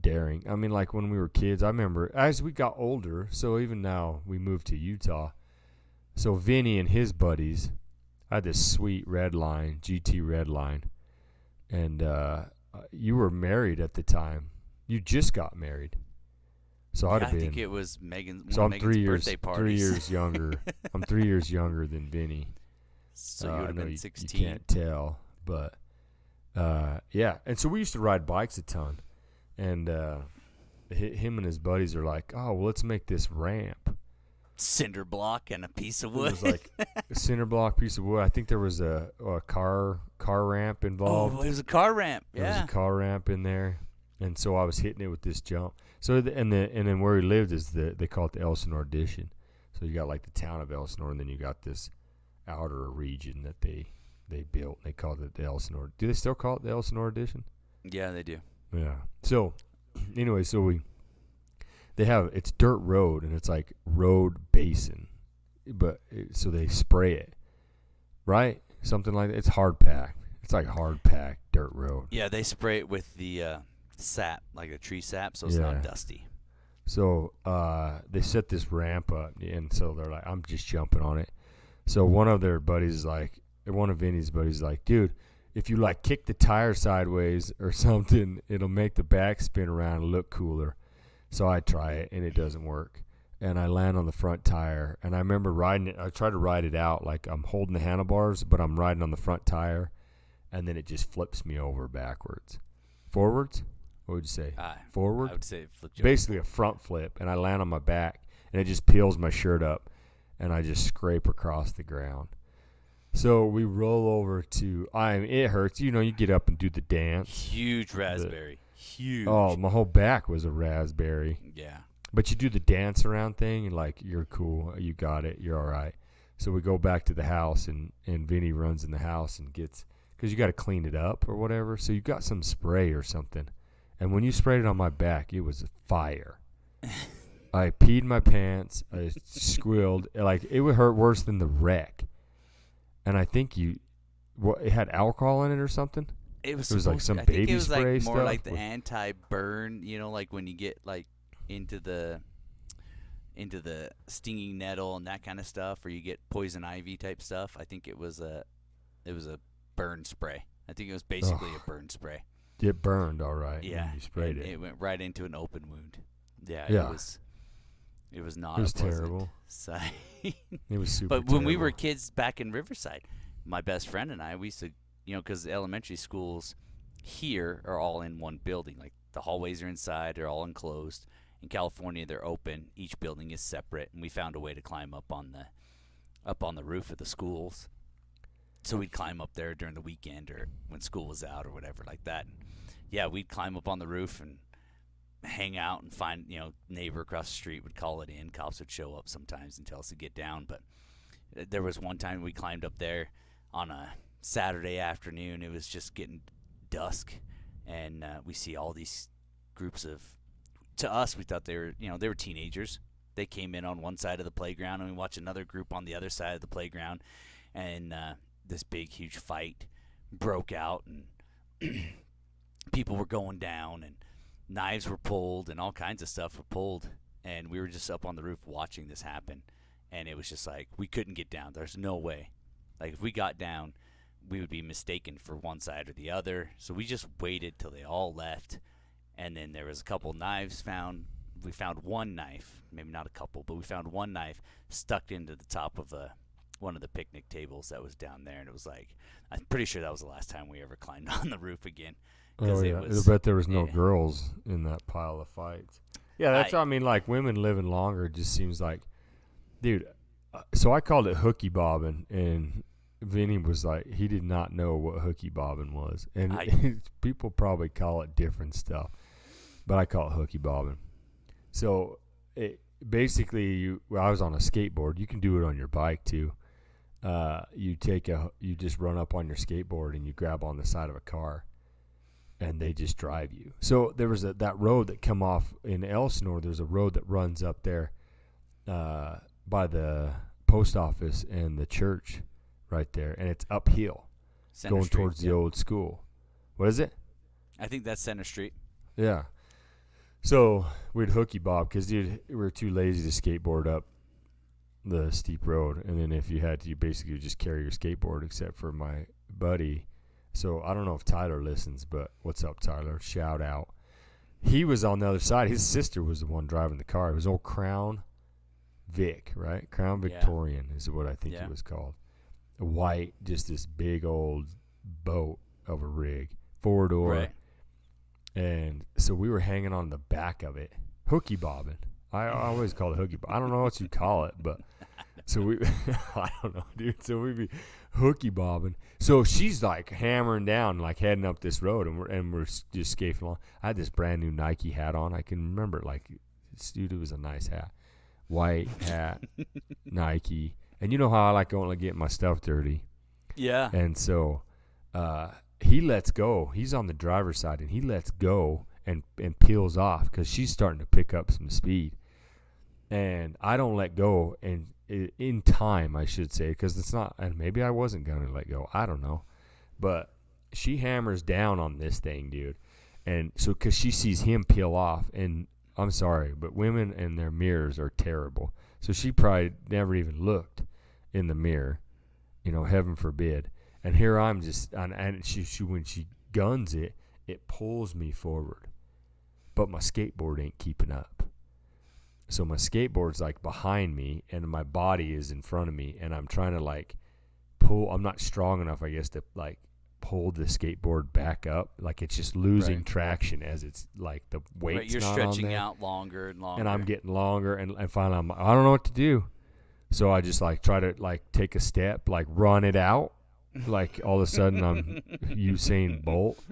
daring. I mean, like when we were kids, I remember as we got older, so even now we moved to Utah. So Vinny and his buddies had this sweet red line, GT red line. And you were married at the time. You just got married. So I'd Yeah, have I been. think it was one So of I'm Megan's 3 years, birthday 3 parties. years younger. I'm 3 years younger than Vinny. So you I would have know been you 16. can't tell, but yeah. And so we used to ride bikes a ton, and him and his buddies are like, "Oh, well, let's make this ramp." Cinder block and a piece of It wood. was like a cinder block piece of wood. I think there was a car ramp involved. Oh, it was a car ramp. There was Yeah. a car ramp in there, and so I was hitting it with this jump. So and then where he lived is they call it the Elsinore Addition. So you got like the town of Elsinore, and then you got this outer region that they built. And they called it the Elsinore. Do they still call it the Elsinore Addition? Yeah, they do. Yeah. So anyway, it's dirt road, and it's like road basin, so they spray it, right? Something like that. It's hard packed. It's like hard packed dirt road. Yeah, they spray it with the sap, like a tree sap, so it's Yeah. not dusty. So they set this ramp up, and so they're like, I'm just jumping on it. So one of Vinny's buddies is like, dude, if you like kick the tire sideways or something, it'll make the back spin around and look cooler. So I try it, and it doesn't work. And I land on the front tire, and I remember riding it. I try to ride it out like I'm holding the handlebars, but I'm riding on the front tire, and then it just flips me over backwards. Forwards? What would you say? Forward? I would say flip you Basically a front flip, and I land on my back, and it just peels my shirt up, and I just scrape across the ground. So we roll over to it hurts. You know, you get up and do the dance. Huge raspberry. Huge. Oh, my whole back was a raspberry. Yeah. But you do the dance around thing, and like, you're cool. You got it. You're all right. So we go back to the house, and Vinny runs in the house and gets, because you got to clean it up or whatever. So you got some spray or something. And when you sprayed it on my back, it was fire. I peed my pants. I squealed. Like, it would hurt worse than the wreck. And I think it had alcohol in it or something? It was like some I think baby it was spray like more stuff like the with- anti-burn, like when you get like into the stinging nettle and that kind of stuff, or you get poison ivy type stuff. I think it was a burn spray. I think it was basically a burn spray. It burned all right. Yeah, when you sprayed and it. it went right into an open wound. Yeah, Yeah. it was not. It was a pleasant terrible. sight. It was super But when we were terrible. kids back in Riverside, my best friend and I, we used to, because the elementary schools here are all in one building. Like the hallways are inside, they're all enclosed. In California, they're open. Each building is separate, and we found a way to climb up on the roof of the schools. So we'd climb up there during the weekend or when school was out or whatever like that. And yeah, we'd climb up on the roof and hang out and find, neighbor across the street would call it in. Cops would show up sometimes and tell us to get down. But There was one time we climbed up there on a Saturday afternoon. It was just getting dusk, and we see all these groups of. To us, we thought they were teenagers. They came in on one side of the playground, and we watched another group on the other side of the playground, and this big, huge fight broke out, and people were going down, and knives were pulled, and all kinds of stuff were pulled, and we were just up on the roof watching this happen, and it was just like we couldn't get down. There's no way. Like, if we got down, we would be mistaken for one side or the other, so we just waited till they all left, and then there was a couple knives found. We found one knife, maybe not a couple, but we found one knife stuck into the top of one of the picnic tables that was down there, and it was like, I'm pretty sure that was the last time we ever climbed on the roof again. Oh, yeah. I bet there was no girls in that pile of fights. Yeah, that's what I mean. Like, women living longer just seems like, dude. So I called it hooky bobbing, and Vinny was like, he did not know what hooky bobbing was, and people probably call it different stuff, but I call it hooky bobbing. So basically, I was on a skateboard. You can do it on your bike too. You just run up on your skateboard and you grab on the side of a car, and they just drive you. So there was that road that come off in Elsinore. There's a road that runs up there by the post office and the church right there, and it's uphill Center going Street, towards the old school. What is it? I think that's Center Street. Yeah. So we'd hooky bob because, dude, we were too lazy to skateboard up the steep road. And then if you had to, you basically would just carry your skateboard, except for my buddy. So I don't know if Tyler listens, but what's up, Tyler? Shout out. He was on the other side. His sister was the one driving the car. It was old Crown Vic, right? Crown Victorian is what I think it was called. A white, just this big old boat of a rig. 4-door. Right. And so we were hanging on the back of it, hooky bobbing. I always call it hooky bobbing. I don't know what you call it, but so we, I don't know, dude. So we'd be hooky bobbing. So she's like hammering down, like heading up this road, and we're just skating along. I had this brand new Nike hat on. I can remember it like, dude, it was a nice hat, white hat, Nike, and you know how I like going to get my stuff dirty. Yeah. And so, he lets go. He's on the driver's side, and he lets go and peels off because she's starting to pick up some speed. And I don't let go, and in time, I should say, because it's not, and maybe I wasn't going to let go. I don't know. But she hammers down on this thing, dude. And so because she sees him peel off, and I'm sorry, but women and their mirrors are terrible. So she probably never even looked in the mirror, heaven forbid. And here I'm just, and she when she guns it, it pulls me forward. But my skateboard ain't keeping up. So my skateboard's like behind me, and my body is in front of me, and I'm trying to like pull. I'm not strong enough, I guess, to like pull the skateboard back up. Like it's just losing traction as it's like the weight's right, you're not stretching on there. out longer and longer. And I'm getting longer, and finally I don't know what to do. So I just like try to like take a step, like run it out. Like all of a sudden I'm Usain Bolt,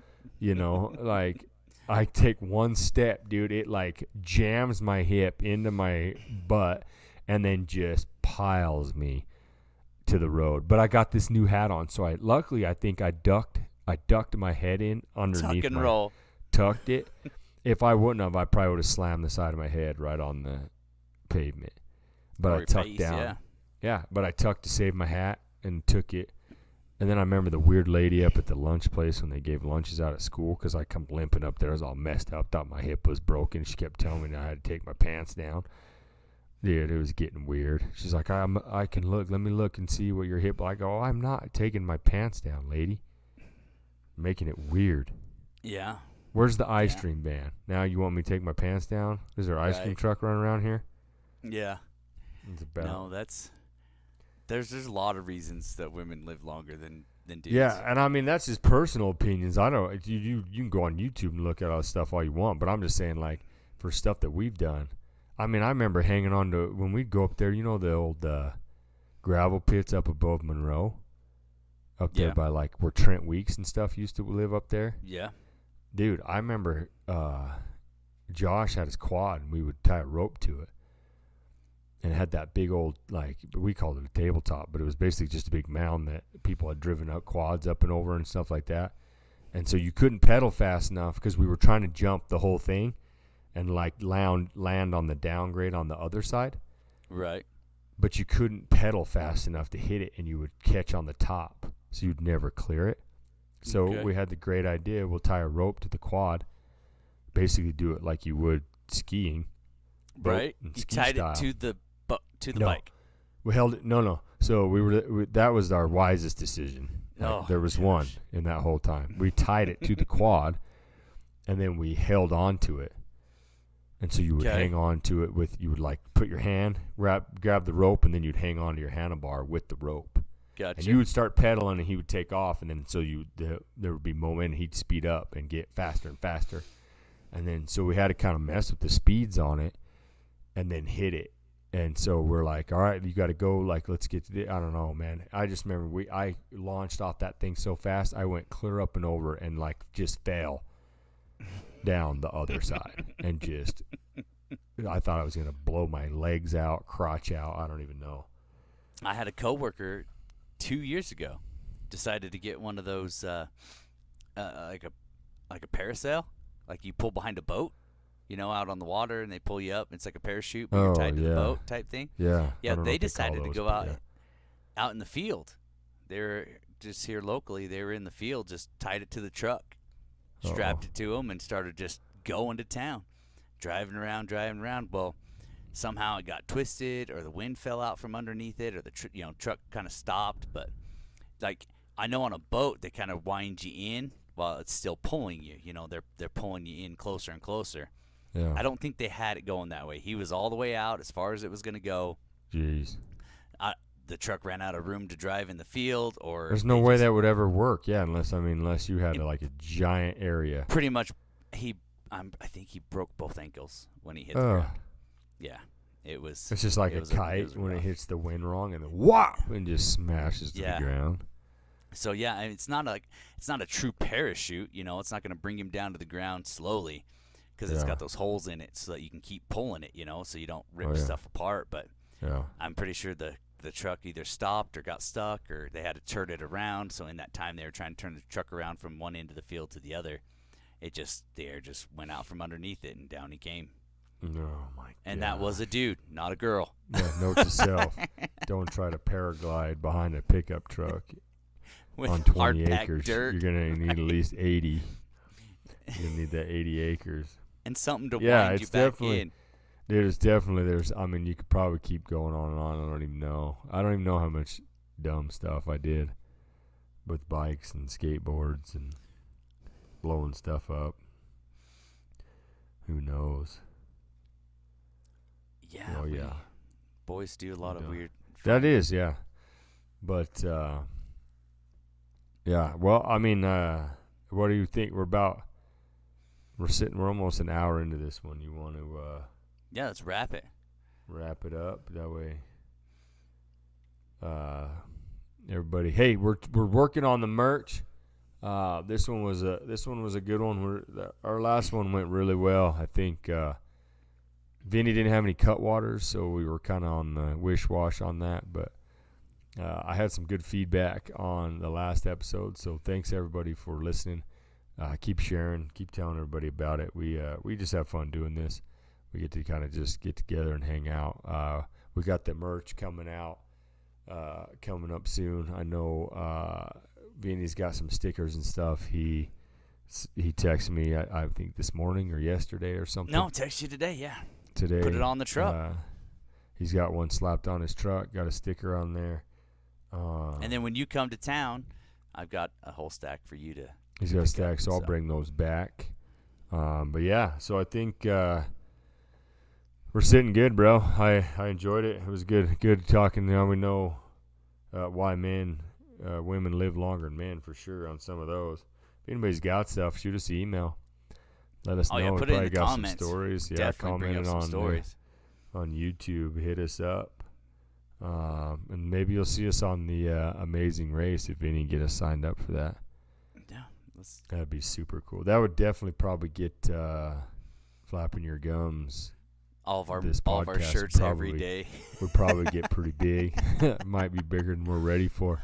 like I take one step, dude, it like jams my hip into my butt and then just piles me to the road. But I got this new hat on, so luckily I think I ducked my head in underneath. Tuck and roll. Tucked it. If I wouldn't have, I probably would have slammed the side of my head right on the pavement. But I tucked down. Yeah, but I tucked to save my hat and took it. And then I remember the weird lady up at the lunch place when they gave lunches out at school, because I come limping up there. I was all messed up, thought my hip was broken. She kept telling me I had to take my pants down. Dude, it was getting weird. She's like, I can look. Let me look and see what your hip. I go, I'm not taking my pants down, lady. Making it weird. Yeah. Where's the ice cream van? Now you want me to take my pants down? Is there an ice cream truck running around here? Yeah. It's about. No, that's... There's a lot of reasons that women live longer than dudes. Yeah, and I mean that's just personal opinions. I don't. You can go on YouTube and look at all this stuff all you want, but I'm just saying, like, for stuff that we've done. I mean, I remember hanging on to when we'd go up there. The old gravel pits up above Monroe, up there by like where Trent Weeks and stuff used to live up there. Yeah, dude, I remember Josh had his quad, and we would tie a rope to it. and it had that big old, like, we called it a tabletop, but it was basically just a big mound that people had driven up quads up and over and stuff like that. And so you couldn't pedal fast enough because we were trying to jump the whole thing and like land on the downgrade on the other side. Right. But you couldn't pedal fast enough to hit it, and you would catch on the top, so you'd never clear it. So we had the great idea, we'll tie a rope to the quad, basically do it like you would skiing. Right. You tied it to the bike. We held it. No. So that was our wisest decision. Like, there was one in that whole time. We tied it to the quad, and then we held on to it. And so you would hang on to it you would like put your hand, grab the rope, and then you'd hang on to your handlebar with the rope. Gotcha. And you would start pedaling, and he would take off, and then so there would be momentum. He'd speed up and get faster and faster. And then so we had to kind of mess with the speeds on it and then hit it. And so we're like, all right, you got to go. Like, let's get to I don't know, man. I just remember I launched off that thing so fast, I went clear up and over and like just fell down the other side and just I thought I was gonna blow my legs out, crotch out. I don't even know. I had a coworker 2 years ago decided to get one of those like a parasail, like you pull behind a boat, out on the water, and they pull you up. It's like a parachute, but you're tied to the boat type thing. Yeah. They decided to go out in the field. They're just here locally. They were in the field, just tied it to the truck. Strapped it to him and started just going to town, driving around. Well, somehow it got twisted, or the wind fell out from underneath it, or the truck kind of stopped. But like I know on a boat they kind of wind you in while it's still pulling you. They're pulling you in closer and closer. Yeah. I don't think they had it going that way. He was all the way out as far as it was going to go. Jeez. The truck ran out of room to drive in the field, or there's no way that would ever work. Yeah, unless you had like a giant area. Pretty much, I think he broke both ankles when he hit the ground. Yeah, it was. It's just like a kite when it hits the wind wrong, and then whop and just smashes to the ground. So yeah, it's not a true parachute. It's not going to bring him down to the ground slowly, because it's got those holes in it so that you can keep pulling it. So you don't rip stuff apart. But I'm pretty sure the truck either stopped or got stuck, or they had to turn it around. So in that time they were trying to turn the truck around from one end of the field to the other. The air just went out from underneath it, and down he came. Oh my God. And that was a dude, not a girl. Yeah, note to self: don't try to paraglide behind a pickup truck on 20 acres. Dirt. You're gonna need at least 80. You're gonna need that 80 acres. And something to wind you back in. There's I mean, you could probably keep going on and on. I don't even know how much dumb stuff I did with bikes and skateboards and blowing stuff up. Who knows? Yeah. Oh, yeah. Boys do a lot of weird. That is, yeah. But, yeah. Well, I mean, what do you think? We're almost an hour into this one. You want to, yeah, let's wrap it. Wrap it up. That way, everybody. Hey, we're working on the merch. This one was a good one. Our last one went really well. I think Vinny didn't have any cut waters, so we were kind of on the wish-wash on that. But I had some good feedback on the last episode, so thanks everybody for listening. Keep sharing, keep telling everybody about it. We just have fun doing this. We get to kind of just get together and hang out. We got the merch coming out, coming up soon. I know Vinny's got some stickers and stuff. He texted me, I think this morning or yesterday or something. No, text you today, yeah. Today. Put it on the truck. He's got one slapped on his truck, got a sticker on there. And then when you come to town, I've got a whole stack for you to. He's got a stack, so I'll bring those back. But yeah, so I think we're sitting good, bro. I enjoyed it. It was good talking. Now we know why women live longer than men for sure on some of those. If anybody's got stuff, shoot us an email. Let us know. Yeah, put it in the comments. Some stories. Yeah, definitely bring up some stories. On YouTube. Hit us up. And maybe you'll see us on the Amazing Race if any get us signed up for that. Yeah. That'd be super cool. That would definitely probably get flapping your gums all of our this podcast shirts every day. would probably get pretty big. Might be bigger than we're ready for.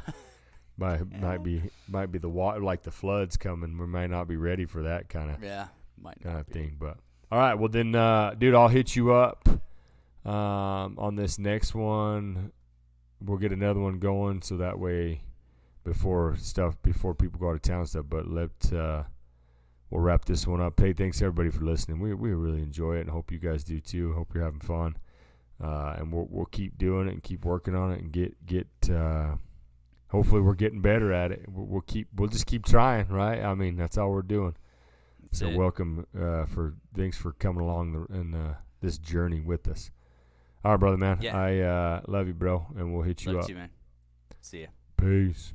Might be the water, like the floods coming. We might not be ready for that kind of thing. But all right, well then, dude, I'll hit you up on this next one. We'll get another one going, so that way before people go out of town and stuff. But we'll wrap this one up. Hey, thanks everybody for listening. We really enjoy it, and hope you guys do too. Hope you're having fun, and we'll keep doing it and keep working on it and get. Hopefully, we're getting better at it. We'll just keep trying, right? I mean, that's all we're doing. So welcome. Thanks for coming along in this journey with us. All right, brother, man. Yeah. I love you, bro, and we'll hit you up. Love you, man. See ya. Peace.